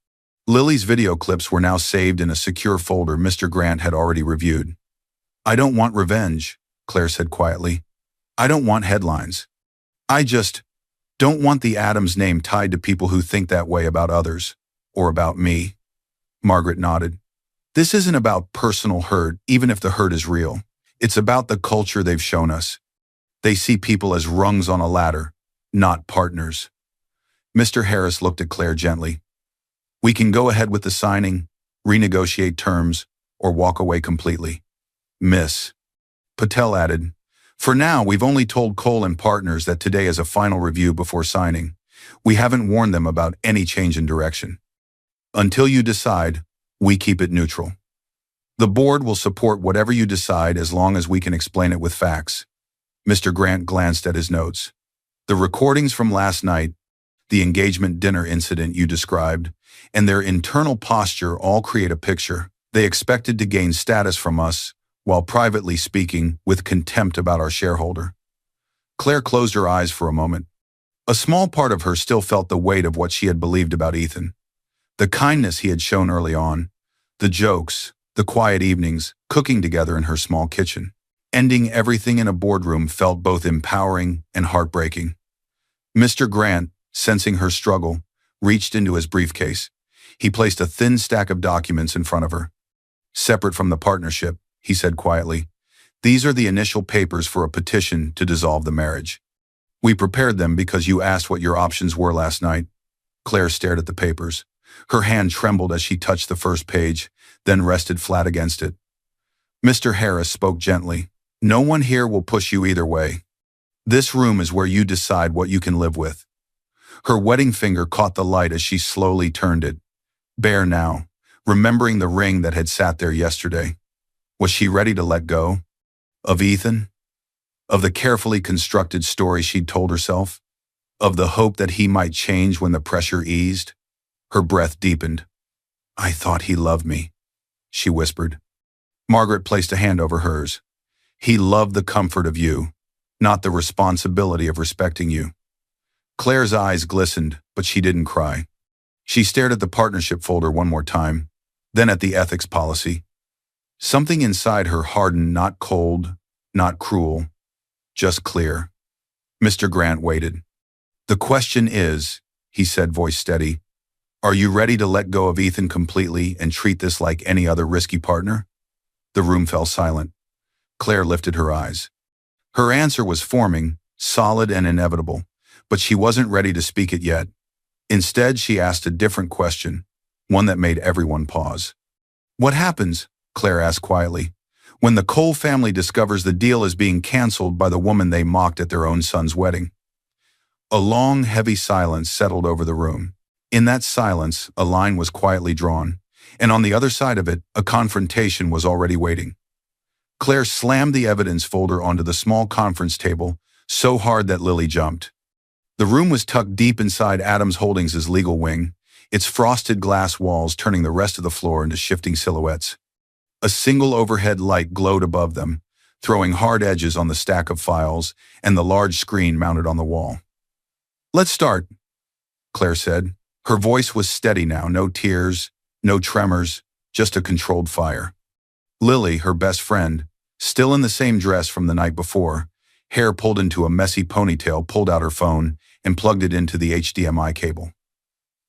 Lily's video clips were now saved in a secure folder Mr. Grant had already reviewed. "I don't want revenge," Claire said quietly. "I don't want headlines. I just don't want the Adams name tied to people who think that way about others, or about me." Margaret nodded. "This isn't about personal hurt, even if the hurt is real. It's about the culture they've shown us. They see people as rungs on a ladder, not partners." Mr. Heiress looked at Claire gently. "We can go ahead with the signing, renegotiate terms, or walk away completely." Miss Patel added, "For now, we've only told Cole and Partners that today is a final review before signing. We haven't warned them about any change in direction. Until you decide, we keep it neutral. The board will support whatever you decide as long as we can explain it with facts." Mr. Grant glanced at his notes. "The recordings from last night, the engagement dinner incident you described, and their internal posture all create a picture. They expected to gain status from us, while privately speaking with contempt about our shareholder." Claire closed her eyes for a moment. A small part of her still felt the weight of what she had believed about Ethan. The kindness he had shown early on, the jokes, the quiet evenings, cooking together in her small kitchen. Ending everything in a boardroom felt both empowering and heartbreaking. Mr. Grant, sensing her struggle, reached into his briefcase. He placed a thin stack of documents in front of her. "Separate from the partnership," he said quietly, "these are the initial papers for a petition to dissolve the marriage. We prepared them because you asked what your options were last night." Claire stared at the papers. Her hand trembled as she touched the first page, then rested flat against it. Mr. Heiress spoke gently. "No one here will push you either way. This room is where you decide what you can live with." Her wedding finger caught the light as she slowly turned it. Bare now, remembering the ring that had sat there yesterday. Was she ready to let go? Of Ethan? Of the carefully constructed story she'd told herself? Of the hope that he might change when the pressure eased? Her breath deepened. "I thought he loved me," she whispered. Margaret placed a hand over hers. "He loved the comfort of you, not the responsibility of respecting you." Claire's eyes glistened, but she didn't cry. She stared at the partnership folder one more time, then at the ethics policy. Something inside her hardened, not cold, not cruel, just clear. Mr. Grant waited. "The question is," he said, voice steady, "are you ready to let go of Ethan completely and treat this like any other risky partner?" The room fell silent. Claire lifted her eyes. Her answer was forming, solid and inevitable, but she wasn't ready to speak it yet. Instead, she asked a different question, one that made everyone pause. "What happens," Claire asked quietly, "when the Cole family discovers the deal is being canceled by the woman they mocked at their own son's wedding?" A long, heavy silence settled over the room. In that silence, a line was quietly drawn, and on the other side of it, a confrontation was already waiting. Claire slammed the evidence folder onto the small conference table, so hard that Lily jumped. The room was tucked deep inside Adams Holdings' legal wing, its frosted glass walls turning the rest of the floor into shifting silhouettes. A single overhead light glowed above them, throwing hard edges on the stack of files and the large screen mounted on the wall. "Let's start," Claire said. Her voice was steady now, no tears, no tremors, just a controlled fire. Lily, her best friend, still in the same dress from the night before, hair pulled into a messy ponytail, pulled out her phone and plugged it into the HDMI cable.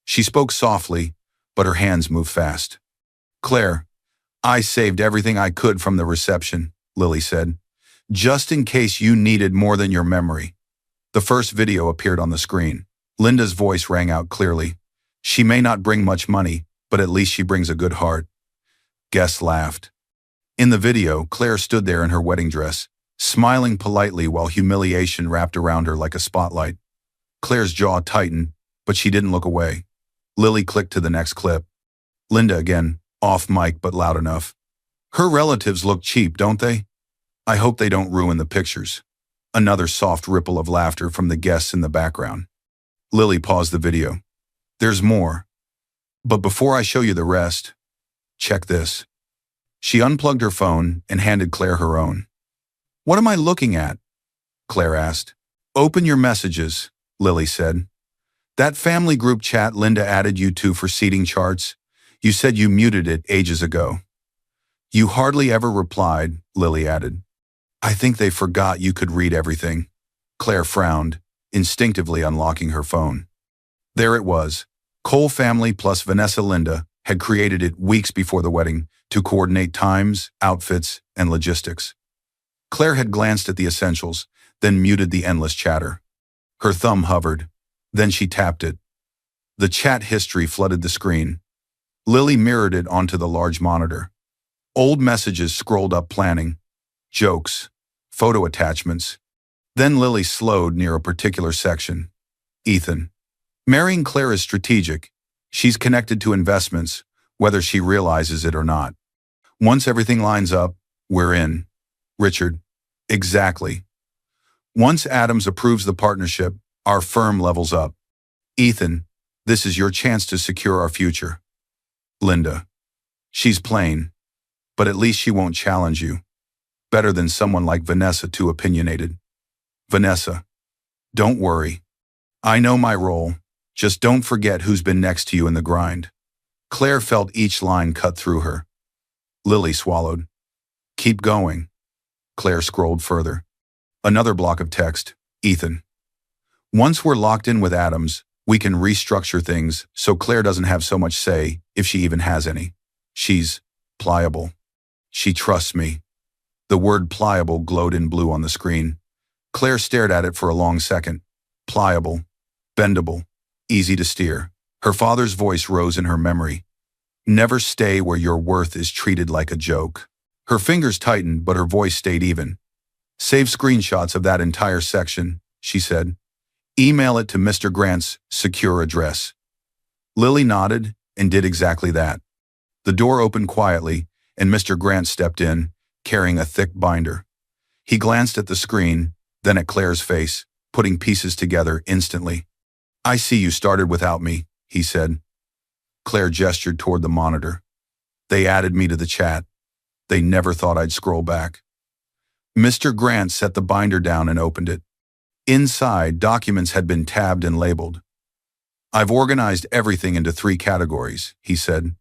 She spoke softly, but her hands moved fast. "Claire, I saved everything I could from the reception," Lily said, "just in case you needed more than your memory." The first video appeared on the screen. Linda's voice rang out clearly. "She may not bring much money, but at least she brings a good heart." Guests laughed. In the video, Claire stood there in her wedding dress, smiling politely while humiliation wrapped around her like a spotlight. Claire's jaw tightened, but she didn't look away. Lily clicked to the next clip. Linda again, off mic but loud enough. "Her relatives look cheap, don't they? I hope they don't ruin the pictures." Another soft ripple of laughter from the guests in the background. Lily paused the video. "There's more. But before I show you the rest, check this." She unplugged her phone and handed Claire her own. "What am I looking at?" Claire asked. "Open your messages," Lily said. "That family group chat Linda added you to for seating charts, you said you muted it ages ago." "You hardly ever replied," Lily added. "I think they forgot you could read everything." Claire frowned, instinctively unlocking her phone. There it was. Cole family plus Vanessa Linda had created it weeks before the wedding to coordinate times, outfits, and logistics. Claire had glanced at the essentials, then muted the endless chatter. Her thumb hovered. Then she tapped it. The chat history flooded the screen. Lily mirrored it onto the large monitor. Old messages scrolled up, planning, jokes, photo attachments. Then Lily slowed near a particular section. "Ethan. Marrying Claire is strategic. She's connected to investments, whether she realizes it or not. Once everything lines up, we're in." Richard. "Exactly. Once Adams approves the partnership, our firm levels up. Ethan, this is your chance to secure our future." Linda. "She's plain, but at least she won't challenge you. Better than someone like Vanessa, too opinionated." Vanessa. "Don't worry. I know my role. Just don't forget who's been next to you in the grind." Claire felt each line cut through her. Lily swallowed. "Keep going." Claire scrolled further. Another block of text. "Ethan. Once we're locked in with Adams, we can restructure things so Claire doesn't have so much say, if she even has any. She's pliable. She trusts me." The word pliable glowed in blue on the screen. Claire stared at it for a long second. Pliable, bendable, easy to steer. Her father's voice rose in her memory. "Never stay where your worth is treated like a joke." Her fingers tightened, but her voice stayed even. "Save screenshots of that entire section," she said. "Email it to Mr. Grant's secure address." Lily nodded and did exactly that. The door opened quietly, and Mr. Grant stepped in, carrying a thick binder. He glanced at the screen, then at Claire's face, putting pieces together instantly. "I see you started without me," he said. Claire gestured toward the monitor. "They added me to the chat. They never thought I'd scroll back." Mr. Grant set the binder down and opened it. Inside, documents had been tabbed and labeled. "I've organized everything into 3 categories," he said.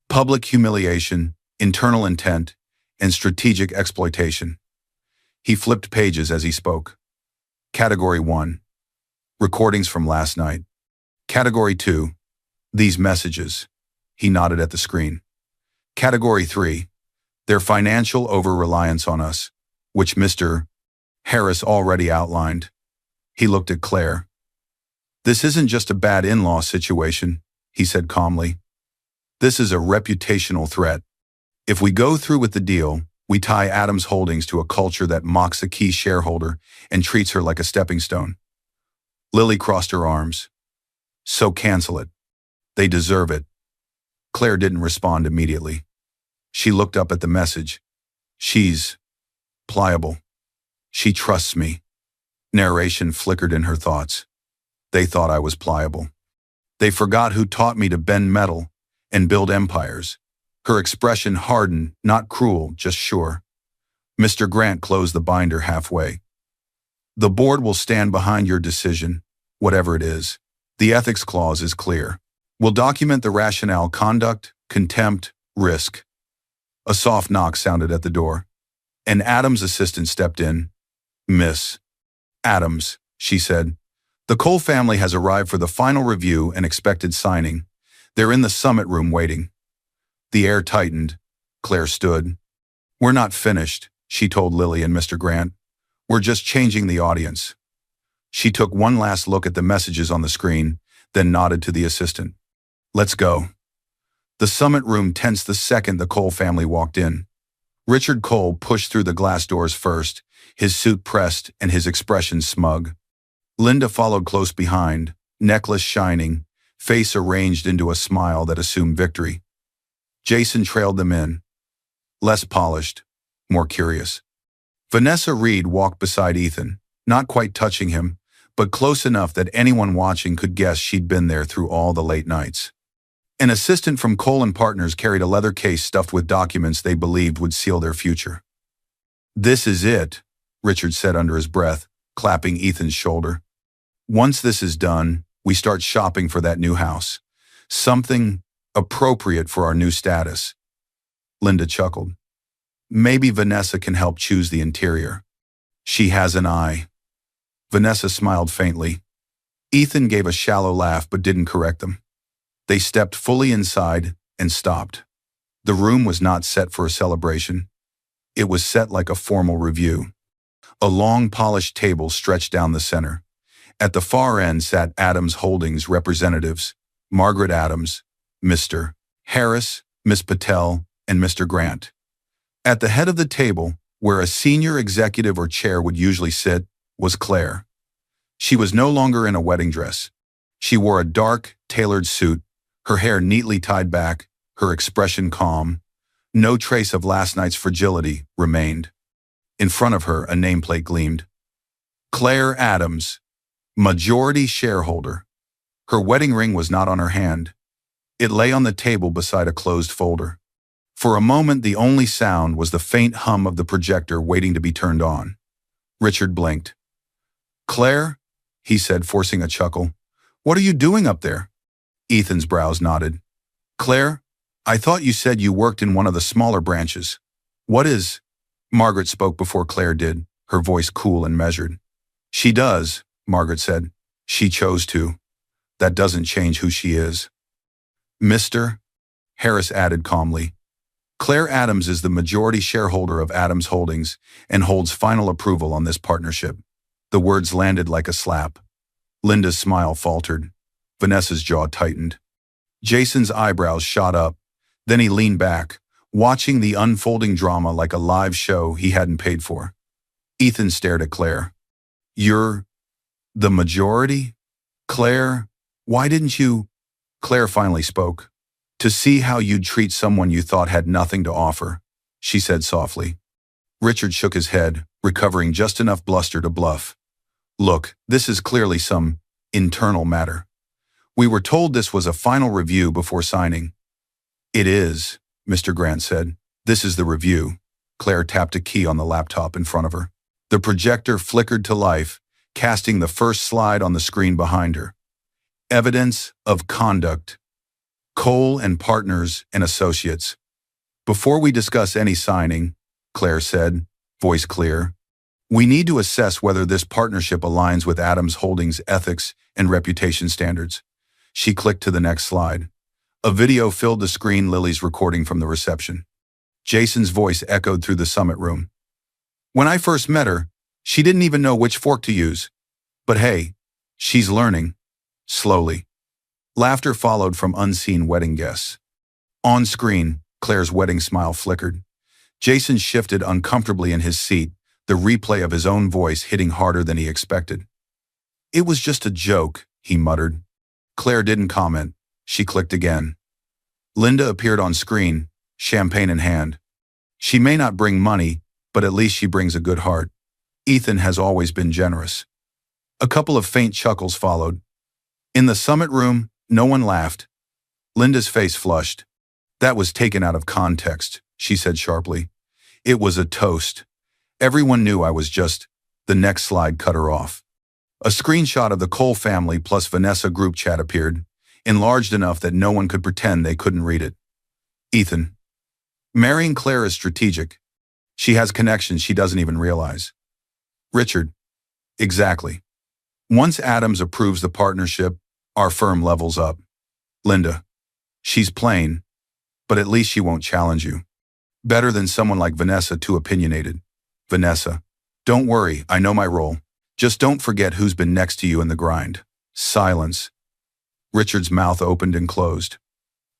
"Public humiliation, internal intent, and strategic exploitation." He flipped pages as he spoke. Category 1. Recordings from last night. Category 2. These messages. He nodded at the screen. Category 3. Their financial over-reliance on us, which Mr. Heiress already outlined. He looked at Claire. "This isn't just a bad in-law situation," he said calmly. "This is a reputational threat. If we go through with the deal, we tie Adams Holdings to a culture that mocks a key shareholder and treats her like a stepping stone." Lily crossed her arms. "So cancel it. They deserve it." Claire didn't respond immediately. She looked up at the message. "She's pliable. She trusts me." Narration flickered in her thoughts. They thought I was pliable. They forgot who taught me to bend metal and build empires. Her expression hardened, not cruel, just sure. Mr. Grant closed the binder halfway. "The board will stand behind your decision, whatever it is. The ethics clause is clear. We'll document the rationale: conduct, contempt, risk." A soft knock sounded at the door. An Adams assistant stepped in. "Miss Adams," she said. "The Cole family has arrived for the final review and expected signing. They're in the summit room waiting." The air tightened. Claire stood. "We're not finished," she told Lily and Mr. Grant. "We're just changing the audience." She took one last look at the messages on the screen, then nodded to the assistant. "Let's go." The summit room tensed the second the Cole family walked in. Richard Cole pushed through the glass doors first, his suit pressed and his expression smug. Linda followed close behind, necklace shining, face arranged into a smile that assumed victory. Jason trailed them in, less polished, more curious. Vanessa Reed walked beside Ethan, not quite touching him, but close enough that anyone watching could guess she'd been there through all the late nights. An assistant from Cole and Partners carried a leather case stuffed with documents they believed would seal their future. "This is it," Richard said under his breath, clapping Ethan's shoulder. "Once this is done, we start shopping for that new house. Something appropriate for our new status." Linda chuckled. "Maybe Vanessa can help choose the interior. She has an eye." Vanessa smiled faintly. Ethan gave a shallow laugh but didn't correct them. They stepped fully inside and stopped. The room was not set for a celebration. It was set like a formal review. A long polished table stretched down the center. At the far end sat Adams Holdings representatives: Margaret Adams, Mr. Heiress, Miss Patel, and Mr. Grant. At the head of the table, where a senior executive or chair would usually sit, was Claire. She was no longer in a wedding dress. She wore a dark, tailored suit, her hair neatly tied back, her expression calm. No trace of last night's fragility remained. In front of her, a nameplate gleamed. Claire Adams, majority shareholder. Her wedding ring was not on her hand. It lay on the table beside a closed folder. For a moment, the only sound was the faint hum of the projector waiting to be turned on. Richard blinked. "Claire," he said, forcing a chuckle, "what are you doing up there?" Ethan's brows nodded. "Claire, I thought you said you worked in one of the smaller branches. What is—" Margaret spoke before Claire did, her voice cool and measured. "She does," Margaret said. "She chose to. That doesn't change who she is." "Mr. Heiress added calmly, "Claire Adams is the majority shareholder of Adams Holdings and holds final approval on this partnership." The words landed like a slap. Linda's smile faltered. Vanessa's jaw tightened. Jason's eyebrows shot up. Then he leaned back, watching the unfolding drama like a live show he hadn't paid for. Ethan stared at Claire. "You're the majority? Claire, why didn't you—" Claire finally spoke. "To see how you'd treat someone you thought had nothing to offer," she said softly. Richard shook his head, recovering just enough bluster to bluff. Look, this is clearly some internal matter. We were told this was a final review before signing. It is, Mr. Grant said. This is the review. Claire tapped a key on the laptop in front of her. The projector flickered to life, casting the first slide on the screen behind her. Evidence of conduct. Cole and Partners and Associates. Before we discuss any signing, Claire said, voice clear, we need to assess whether this partnership aligns with Adams Holdings' ethics and reputation standards. She clicked to the next slide. A video filled the screen, Lily's recording from the reception. Jason's voice echoed through the summit room. When I first met her, she didn't even know which fork to use. But hey, she's learning. Slowly. Laughter followed from unseen wedding guests. On screen, Claire's wedding smile flickered. Jason shifted uncomfortably in his seat, the replay of his own voice hitting harder than he expected. It was just a joke, he muttered. Claire didn't comment. She clicked again. Linda appeared on screen, champagne in hand. She may not bring money, but at least she brings a good heart. Ethan has always been generous. A couple of faint chuckles followed. In the summit room, no one laughed. Linda's face flushed. That was taken out of context, she said sharply. It was a toast. Everyone knew I was just. The next slide cut her off. A screenshot of the Cole family plus Vanessa group chat appeared, enlarged enough that no one could pretend they couldn't read it. Ethan. Marrying Claire is strategic. She has connections she doesn't even realize. Richard. Exactly. Once Adams approves the partnership, our firm levels up. Linda. She's plain, but at least she won't challenge you. Better than someone like Vanessa, too opinionated. Vanessa. Don't worry, I know my role. Just don't forget who's been next to you in the grind. Silence. Richard's mouth opened and closed.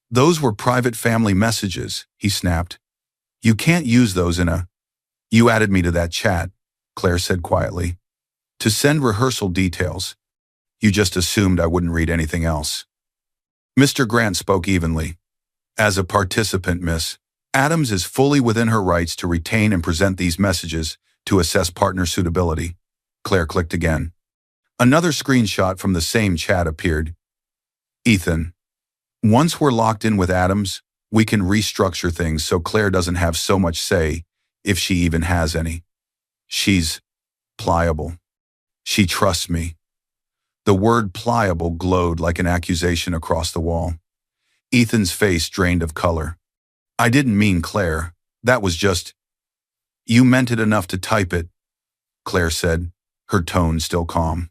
Those were private family messages, he snapped. You can't use those in a... You added me to that chat, Claire said quietly. To send rehearsal details. You just assumed I wouldn't read anything else. Mr. Grant spoke evenly. As a participant, Miss, Adams is fully within her rights to retain and present these messages to assess partner suitability. Claire clicked again. Another screenshot from the same chat appeared. Ethan. Once we're locked in with Adams, we can restructure things so Claire doesn't have so much say, if she even has any. She's pliable. She trusts me. The word pliable glowed like an accusation across the wall. Ethan's face drained of color. I didn't mean Claire. That was just... You meant it enough to type it, Claire said, her tone still calm.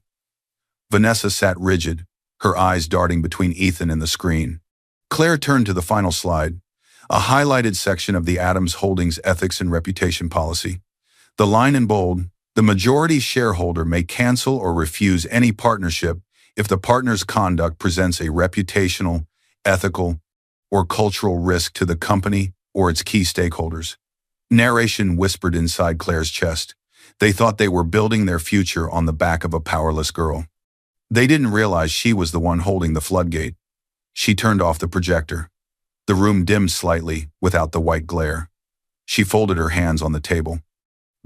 Vanessa sat rigid, her eyes darting between Ethan and the screen. Claire turned to the final slide, a highlighted section of the Adams Holdings Ethics and Reputation Policy. The line in bold, the majority shareholder may cancel or refuse any partnership if the partner's conduct presents a reputational, ethical, or cultural risk to the company or its key stakeholders. Narration whispered inside Claire's chest. They thought they were building their future on the back of a powerless girl. They didn't realize she was the one holding the floodgate. She turned off the projector. The room dimmed slightly without the white glare. She folded her hands on the table.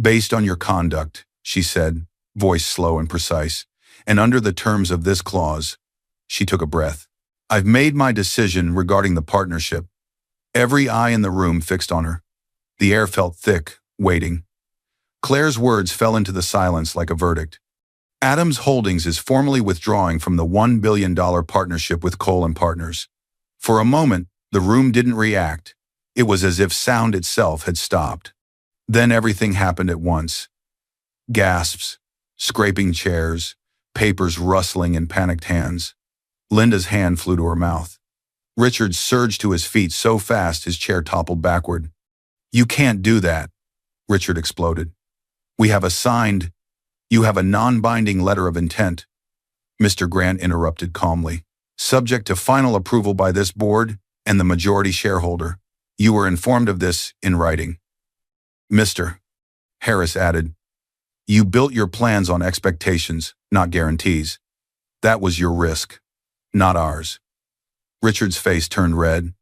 Based on your conduct, she said, voice slow and precise, and under the terms of this clause, she took a breath. I've made my decision regarding the partnership. Every eye in the room fixed on her. The air felt thick, waiting. Claire's words fell into the silence like a verdict. Adams Holdings is formally withdrawing from the $1 billion partnership with Cole and Partners. For a moment, the room didn't react. It was as if sound itself had stopped. Then everything happened at once. Gasps, scraping chairs, papers rustling in panicked hands. Linda's hand flew to her mouth. Richard surged to his feet so fast his chair toppled backward. You can't do that, Richard exploded. We have you have a non-binding letter of intent, Mr. Grant interrupted calmly. Subject to final approval by this board and the majority shareholder. You were informed of this in writing. Mr. Heiress added, you built your plans on expectations, not guarantees. That was your risk, not ours. Richard's face turned red.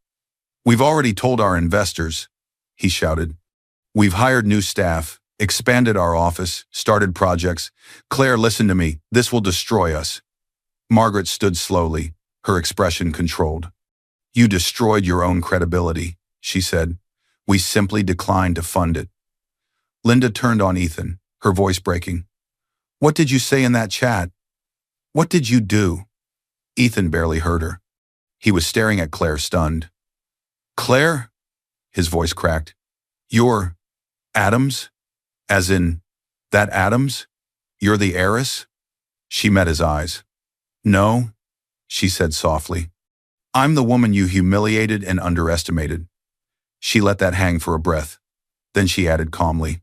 We've already told our investors, he shouted. We've hired new staff, expanded our office, started projects. Claire, listen to me. This will destroy us. Margaret stood slowly, her expression controlled. You destroyed your own credibility, she said. We simply declined to fund it. Linda turned on Ethan, her voice breaking. What did you say in that chat? What did you do? Ethan barely heard her. He was staring at Claire, stunned. Claire? His voice cracked. You're Adams? As in, that Adams? You're the heiress? She met his eyes. No, she said softly. I'm the woman you humiliated and underestimated. She let that hang for a breath. Then she added calmly,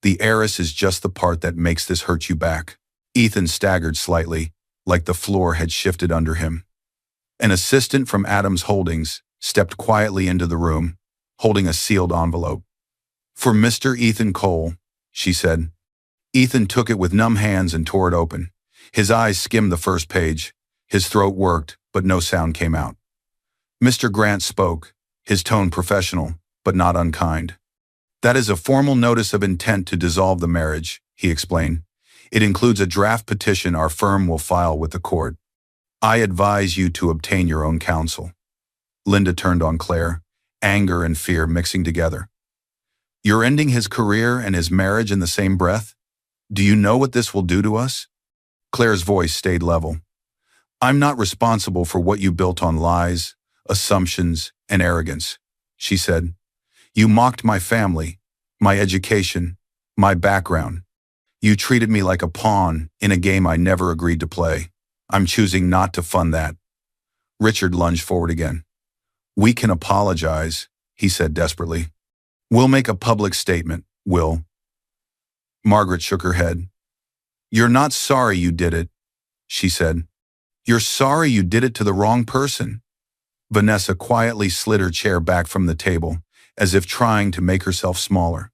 the heiress is just the part that makes this hurt you back. Ethan staggered slightly, like the floor had shifted under him. An assistant from Adams Holdings stepped quietly into the room, holding a sealed envelope. For Mr. Ethan Cole, she said. Ethan took it with numb hands and tore it open. His eyes skimmed the first page. His throat worked, but no sound came out. Mr. Grant spoke, his tone professional, but not unkind. That is a formal notice of intent to dissolve the marriage, he explained. It includes a draft petition our firm will file with the court. I advise you to obtain your own counsel. Linda turned on Claire, anger and fear mixing together. You're ending his career and his marriage in the same breath? Do you know what this will do to us? Claire's voice stayed level. I'm not responsible for what you built on lies, assumptions, and arrogance, she said. You mocked my family, my education, my background. You treated me like a pawn in a game I never agreed to play. I'm choosing not to fund that. Richard lunged forward again. We can apologize, he said desperately. We'll make a public statement, Will. Margaret shook her head. You're not sorry you did it, she said. You're sorry you did it to the wrong person. Vanessa quietly slid her chair back from the table, as if trying to make herself smaller.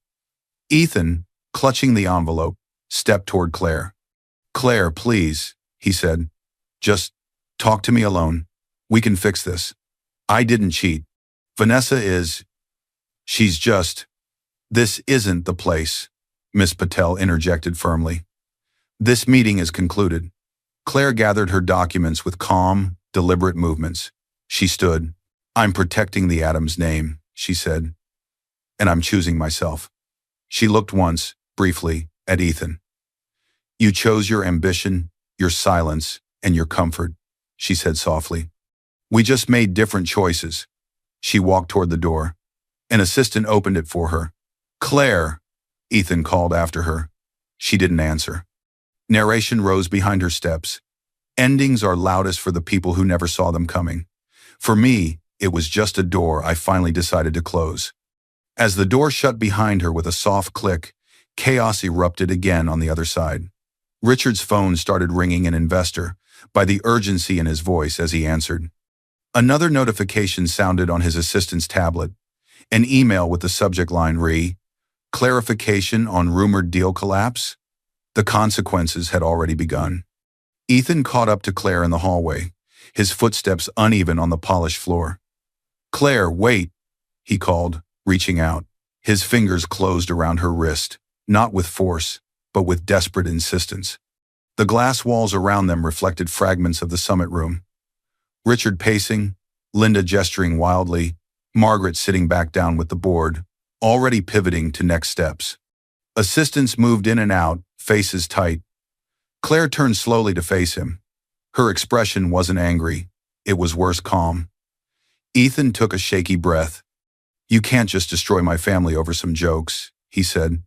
Ethan, clutching the envelope, stepped toward Claire. Claire, please, he said. Just talk to me alone. We can fix this. I didn't cheat. Vanessa is... She's just... This isn't the place, Miss Patel interjected firmly. This meeting is concluded. Claire gathered her documents with calm, deliberate movements. She stood. I'm protecting the Adams name, she said. And I'm choosing myself. She looked once, briefly, at Ethan. You chose your ambition, your silence, and your comfort, she said softly. We just made different choices. She walked toward the door. An assistant opened it for her. Claire, Ethan called after her. She didn't answer. Narration rose behind her steps. Endings are loudest for the people who never saw them coming. For me, it was just a door I finally decided to close. As the door shut behind her with a soft click, chaos erupted again on the other side. Richard's phone started ringing an investor, by the urgency in his voice as he answered. Another notification sounded on his assistant's tablet. An email with the subject line clarification on rumored deal collapse. The consequences had already begun. Ethan caught up to Claire in the hallway, his footsteps uneven on the polished floor. Claire, wait, he called, reaching out. His fingers closed around her wrist, not with force, but with desperate insistence. The glass walls around them reflected fragments of the summit room. Richard pacing, Linda gesturing wildly, Margaret sitting back down with the board, already pivoting to next steps. Assistants moved in and out, faces tight. Claire turned slowly to face him. Her expression wasn't angry. It was worse, calm. Ethan took a shaky breath. You can't just destroy my family over some jokes, he said.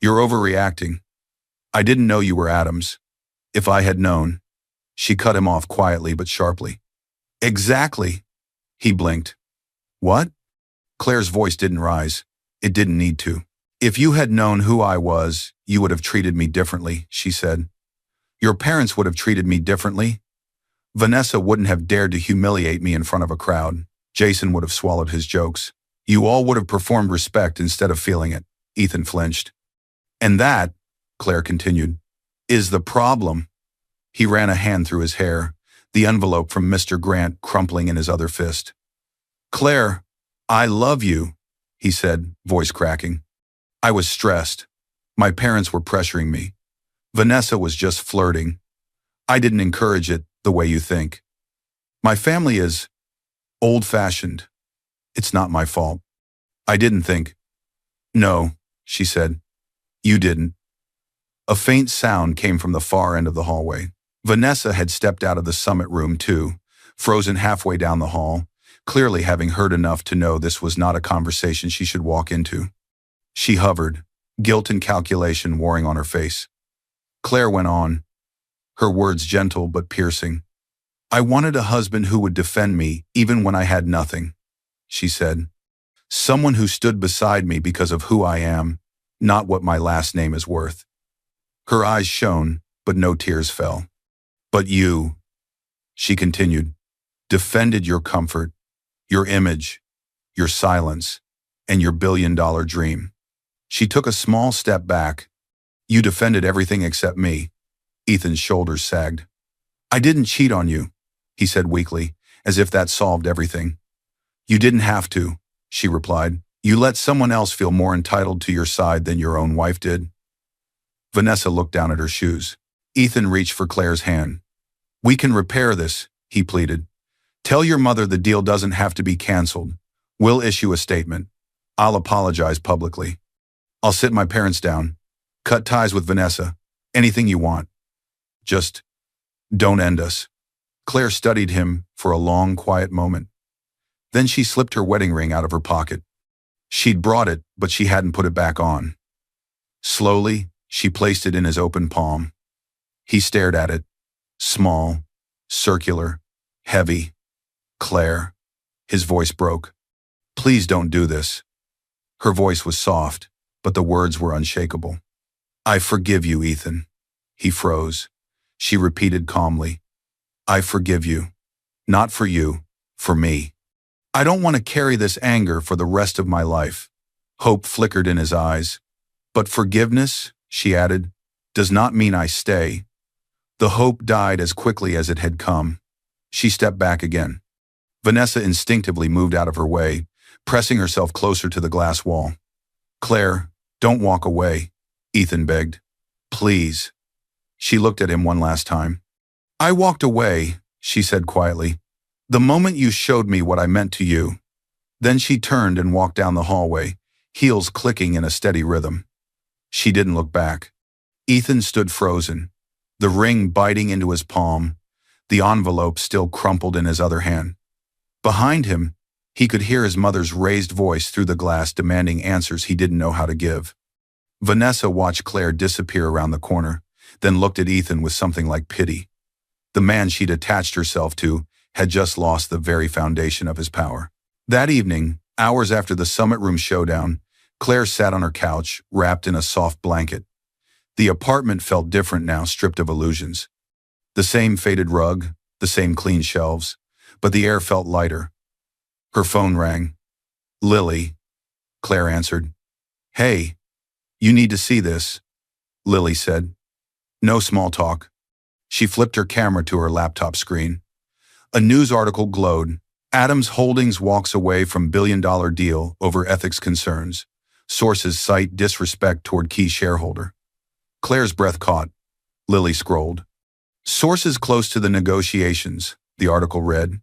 You're overreacting. I didn't know you were Adams. If I had known. She cut him off quietly but sharply. Exactly. He blinked. What? Claire's voice didn't rise. It didn't need to. If you had known who I was, you would have treated me differently, she said. Your parents would have treated me differently. Vanessa wouldn't have dared to humiliate me in front of a crowd. Jason would have swallowed his jokes. You all would have performed respect instead of feeling it. Ethan flinched. And that, Claire continued, is the problem. He ran a hand through his hair, the envelope from Mr. Grant crumpling in his other fist. Claire, I love you, he said, voice cracking. I was stressed. My parents were pressuring me. Vanessa was just flirting. I didn't encourage it the way you think. My family is old-fashioned. It's not my fault. I didn't think. No, she said. You didn't. A faint sound came from the far end of the hallway. Vanessa had stepped out of the summit room too, frozen halfway down the hall, clearly having heard enough to know this was not a conversation she should walk into. She hovered, guilt and calculation warring on her face. Claire went on, her words gentle but piercing. I wanted a husband who would defend me even when I had nothing, she said. Someone who stood beside me because of who I am, not what my last name is worth. Her eyes shone, but no tears fell. But you, she continued, defended your comfort, your image, your silence, and your billion-dollar dream. She took a small step back. You defended everything except me. Ethan's shoulders sagged. I didn't cheat on you, he said weakly, as if that solved everything. You didn't have to, she replied. You let someone else feel more entitled to your side than your own wife did. Vanessa looked down at her shoes. Ethan reached for Claire's hand. We can repair this, he pleaded. Tell your mother the deal doesn't have to be canceled. We'll issue a statement. I'll apologize publicly. I'll sit my parents down. Cut ties with Vanessa. Anything you want. Just don't end us. Claire studied him for a long, quiet moment. Then she slipped her wedding ring out of her pocket. She'd brought it, but she hadn't put it back on. Slowly, she placed it in his open palm. He stared at it. Small, circular, heavy. Claire. His voice broke. Please don't do this. Her voice was soft, but the words were unshakable. I forgive you, Ethan. He froze. She repeated calmly. I forgive you. Not for you, for me. I don't want to carry this anger for the rest of my life. Hope flickered in his eyes. But forgiveness, she added, does not mean I stay. The hope died as quickly as it had come. She stepped back again. Vanessa instinctively moved out of her way, pressing herself closer to the glass wall. Claire, don't walk away, Ethan begged. Please. She looked at him one last time. I walked away, she said quietly, the moment you showed me what I meant to you. Then she turned and walked down the hallway, heels clicking in a steady rhythm. She didn't look back. Ethan stood frozen, the ring biting into his palm, the envelope still crumpled in his other hand. Behind him, he could hear his mother's raised voice through the glass demanding answers he didn't know how to give. Vanessa watched Claire disappear around the corner, then looked at Ethan with something like pity. The man she'd attached herself to had just lost the very foundation of his power. That evening, hours after the summit room showdown, Claire sat on her couch, wrapped in a soft blanket. The apartment felt different now, stripped of illusions. The same faded rug, the same clean shelves, but the air felt lighter. Her phone rang. Lily, Claire answered. Hey, you need to see this, Lily said. No small talk. She flipped her camera to her laptop screen. A news article glowed. Adams Holdings walks away from billion-dollar deal over ethics concerns. Sources cite disrespect toward key shareholder. Claire's breath caught. Lily scrolled. Sources close to the negotiations, the article read,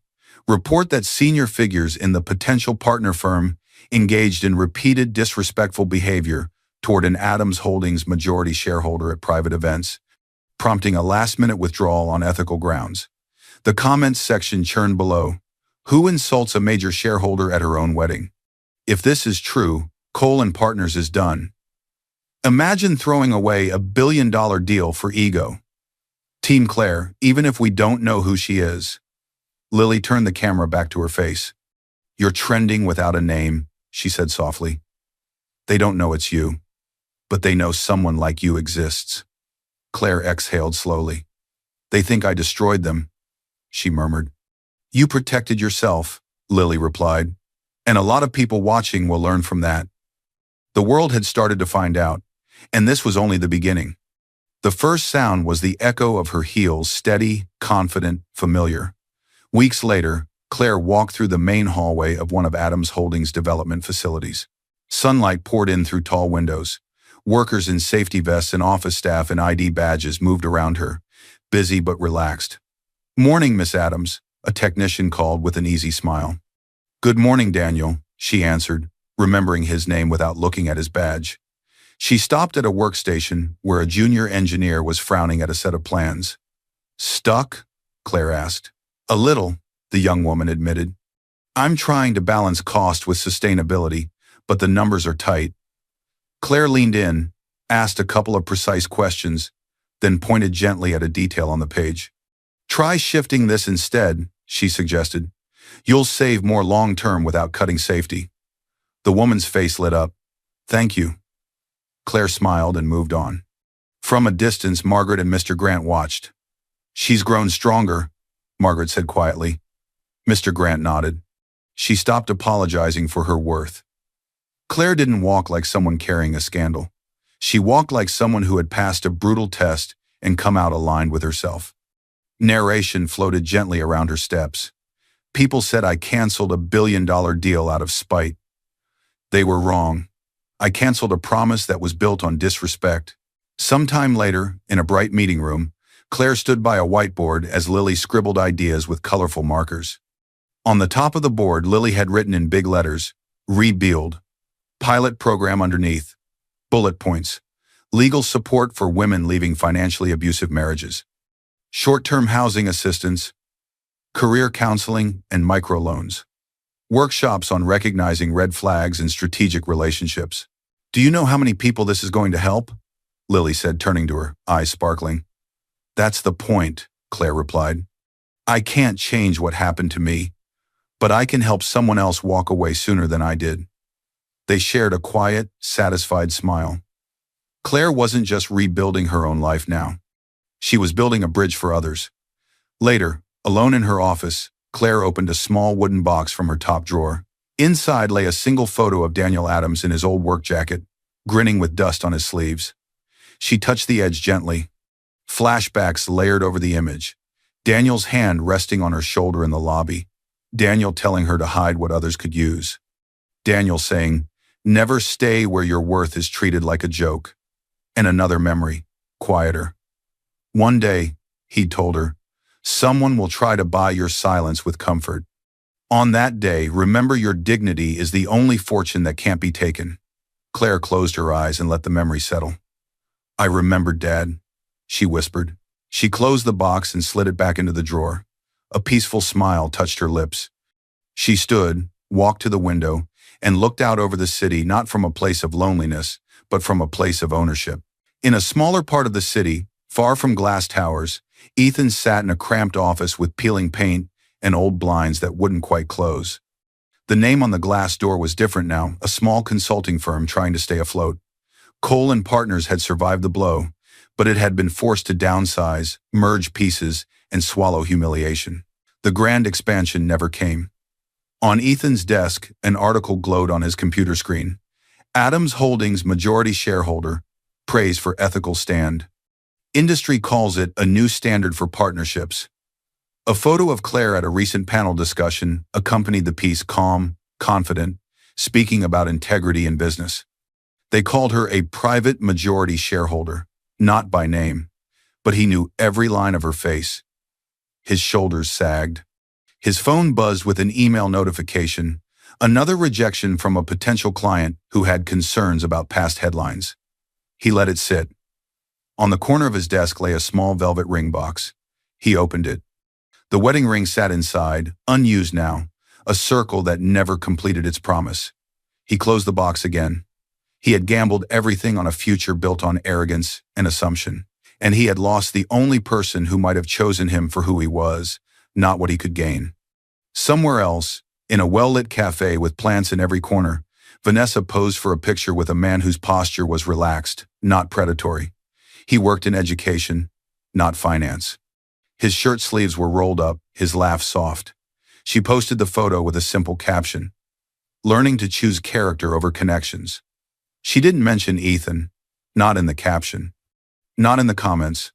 report that senior figures in the potential partner firm engaged in repeated disrespectful behavior toward an Adams Holdings majority shareholder at private events, prompting a last-minute withdrawal on ethical grounds. The comments section churned below. Who insults a major shareholder at her own wedding? If this is true, Cole and Partners is done. Imagine throwing away $1 billion deal for ego. Team Claire, even if we don't know who she is. Lily turned the camera back to her face. You're trending without a name, she said softly. They don't know it's you, but they know someone like you exists. Claire exhaled slowly. They think I destroyed them, she murmured. You protected yourself, Lily replied, and a lot of people watching will learn from that. The world had started to find out, and this was only the beginning. The first sound was the echo of her heels, steady, confident, familiar. Weeks later, Claire walked through the main hallway of one of Adams Holdings' development facilities. Sunlight poured in through tall windows. Workers in safety vests and office staff in ID badges moved around her, busy but relaxed. "Morning, Miss Adams," a technician called with an easy smile. "Good morning, Daniel," she answered, remembering his name without looking at his badge. She stopped at a workstation where a junior engineer was frowning at a set of plans. "Stuck?" Claire asked. "A little," the young woman admitted. "I'm trying to balance cost with sustainability, but the numbers are tight." Claire leaned in, asked a couple of precise questions, then pointed gently at a detail on the page. "Try shifting this instead," she suggested. "You'll save more long-term without cutting safety." The woman's face lit up. "Thank you." Claire smiled and moved on. From a distance, Margaret and Mr. Grant watched. "She's grown stronger," Margaret said quietly. Mr. Grant nodded. She stopped apologizing for her worth. Claire didn't walk like someone carrying a scandal. She walked like someone who had passed a brutal test and come out aligned with herself. Narration floated gently around her steps. "People said I canceled a billion-dollar deal out of spite. They were wrong. I canceled a promise that was built on disrespect." Sometime later, in a bright meeting room, Claire stood by a whiteboard as Lily scribbled ideas with colorful markers. On the top of the board, Lily had written in big letters, "Rebuild." Pilot program underneath. Bullet points. Legal support for women leaving financially abusive marriages. Short-term housing assistance. Career counseling and microloans. Workshops on recognizing red flags and strategic relationships. "Do you know how many people this is going to help?" Lily said, turning to her, eyes sparkling. "That's the point," Claire replied. "I can't change what happened to me, but I can help someone else walk away sooner than I did." They shared a quiet, satisfied smile. Claire wasn't just rebuilding her own life now. She was building a bridge for others. Later, alone in her office, Claire opened a small wooden box from her top drawer. Inside lay a single photo of Daniel Adams in his old work jacket, grinning with dust on his sleeves. She touched the edge gently. Flashbacks layered over the image. Daniel's hand resting on her shoulder in the lobby. Daniel telling her to hide what others could use. Daniel saying, "Never stay where your worth is treated like a joke." And another memory, quieter. "One day," he told her, "someone will try to buy your silence with comfort. On that day, remember your dignity is the only fortune that can't be taken." Claire closed her eyes and let the memory settle. "I remember, Dad," she whispered. She closed the box and slid it back into the drawer. A peaceful smile touched her lips. She stood, walked to the window, and looked out over the city, not from a place of loneliness, but from a place of ownership. In a smaller part of the city, far from glass towers, Ethan sat in a cramped office with peeling paint and old blinds that wouldn't quite close. The name on the glass door was different now, a small consulting firm trying to stay afloat. Cole and Partners had survived the blow, but it had been forced to downsize, merge pieces, and swallow humiliation. The grand expansion never came. On Ethan's desk, an article glowed on his computer screen. Adams Holdings majority shareholder, praise for ethical stand. Industry calls it a new standard for partnerships. A photo of Claire at a recent panel discussion accompanied the piece, calm, confident, speaking about integrity in business. They called her a private majority shareholder, not by name, but he knew every line of her face. His shoulders sagged. His phone buzzed with an email notification, another rejection from a potential client who had concerns about past headlines. He let it sit. On the corner of his desk lay a small velvet ring box. He opened it. The wedding ring sat inside, unused now, a circle that never completed its promise. He closed the box again. He had gambled everything on a future built on arrogance and assumption, and he had lost the only person who might have chosen him for who he was, not what he could gain. Somewhere else, in a well-lit cafe with plants in every corner, Vanessa posed for a picture with a man whose posture was relaxed, not predatory. He worked in education, not finance. His shirt sleeves were rolled up, his laugh soft. She posted the photo with a simple caption, "Learning to choose character over connections." She didn't mention Ethan, not in the caption, not in the comments,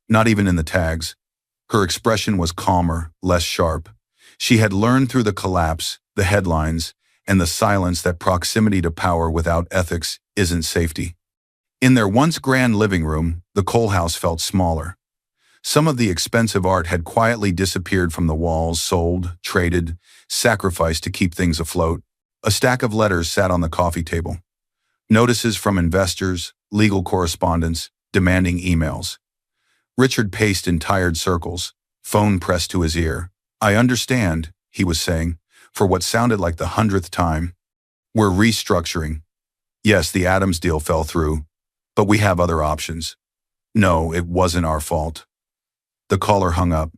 not even in the tags. Her expression was calmer, less sharp. She had learned through the collapse, the headlines, and the silence that proximity to power without ethics isn't safety. In their once grand living room, the Cole house felt smaller. Some of the expensive art had quietly disappeared from the walls, sold, traded, sacrificed to keep things afloat. A stack of letters sat on the coffee table. Notices from investors, legal correspondence, demanding emails. Richard paced in tired circles, phone pressed to his ear. "I understand," he was saying, for what sounded like the 100th time. "We're restructuring. Yes, the Adams deal fell through, but we have other options. No, it wasn't our fault." The caller hung up.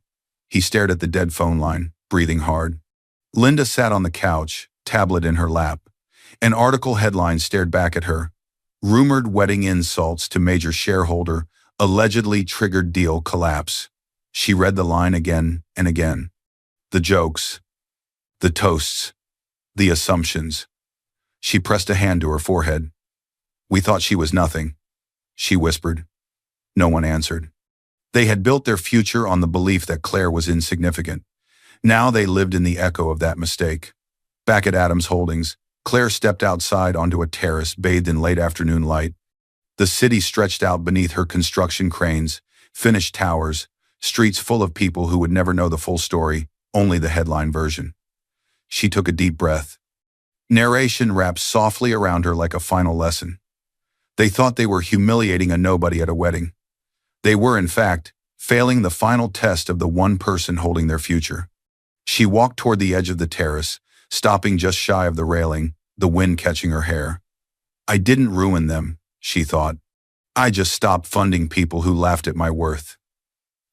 He stared at the dead phone line, breathing hard. Linda sat on the couch, tablet in her lap. An article headline stared back at her. "Rumored wedding insults to major shareholder, allegedly triggered deal collapse." She read the line again and again. The jokes, the toasts, the assumptions. She pressed a hand to her forehead. "We thought she was nothing," she whispered. No one answered. They had built their future on the belief that Claire was insignificant. Now they lived in the echo of that mistake. Back at Adams Holdings, Claire stepped outside onto a terrace bathed in late afternoon light. The city stretched out beneath her construction cranes, finished towers, streets full of people who would never know the full story, only the headline version. She took a deep breath. Narration wrapped softly around her like a final lesson. They thought they were humiliating a nobody at a wedding. They were, in fact, failing the final test of the one person holding their future. She walked toward the edge of the terrace, stopping just shy of the railing, the wind catching her hair. "I didn't ruin them," she thought. "I just stopped funding people who laughed at my worth."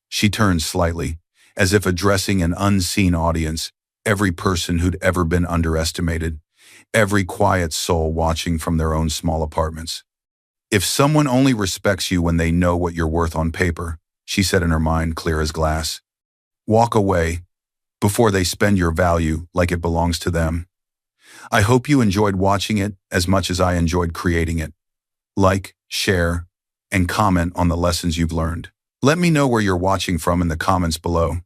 She turned slightly, as if addressing an unseen audience, every person who'd ever been underestimated, every quiet soul watching from their own small apartments. "If someone only respects you when they know what you're worth on paper," she said in her mind, clear as glass, "walk away before they spend your value like it belongs to them." I hope you enjoyed watching it as much as I enjoyed creating it. Like, share, and comment on the lessons you've learned. Let me know where you're watching from in the comments below.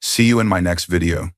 See you in my next video.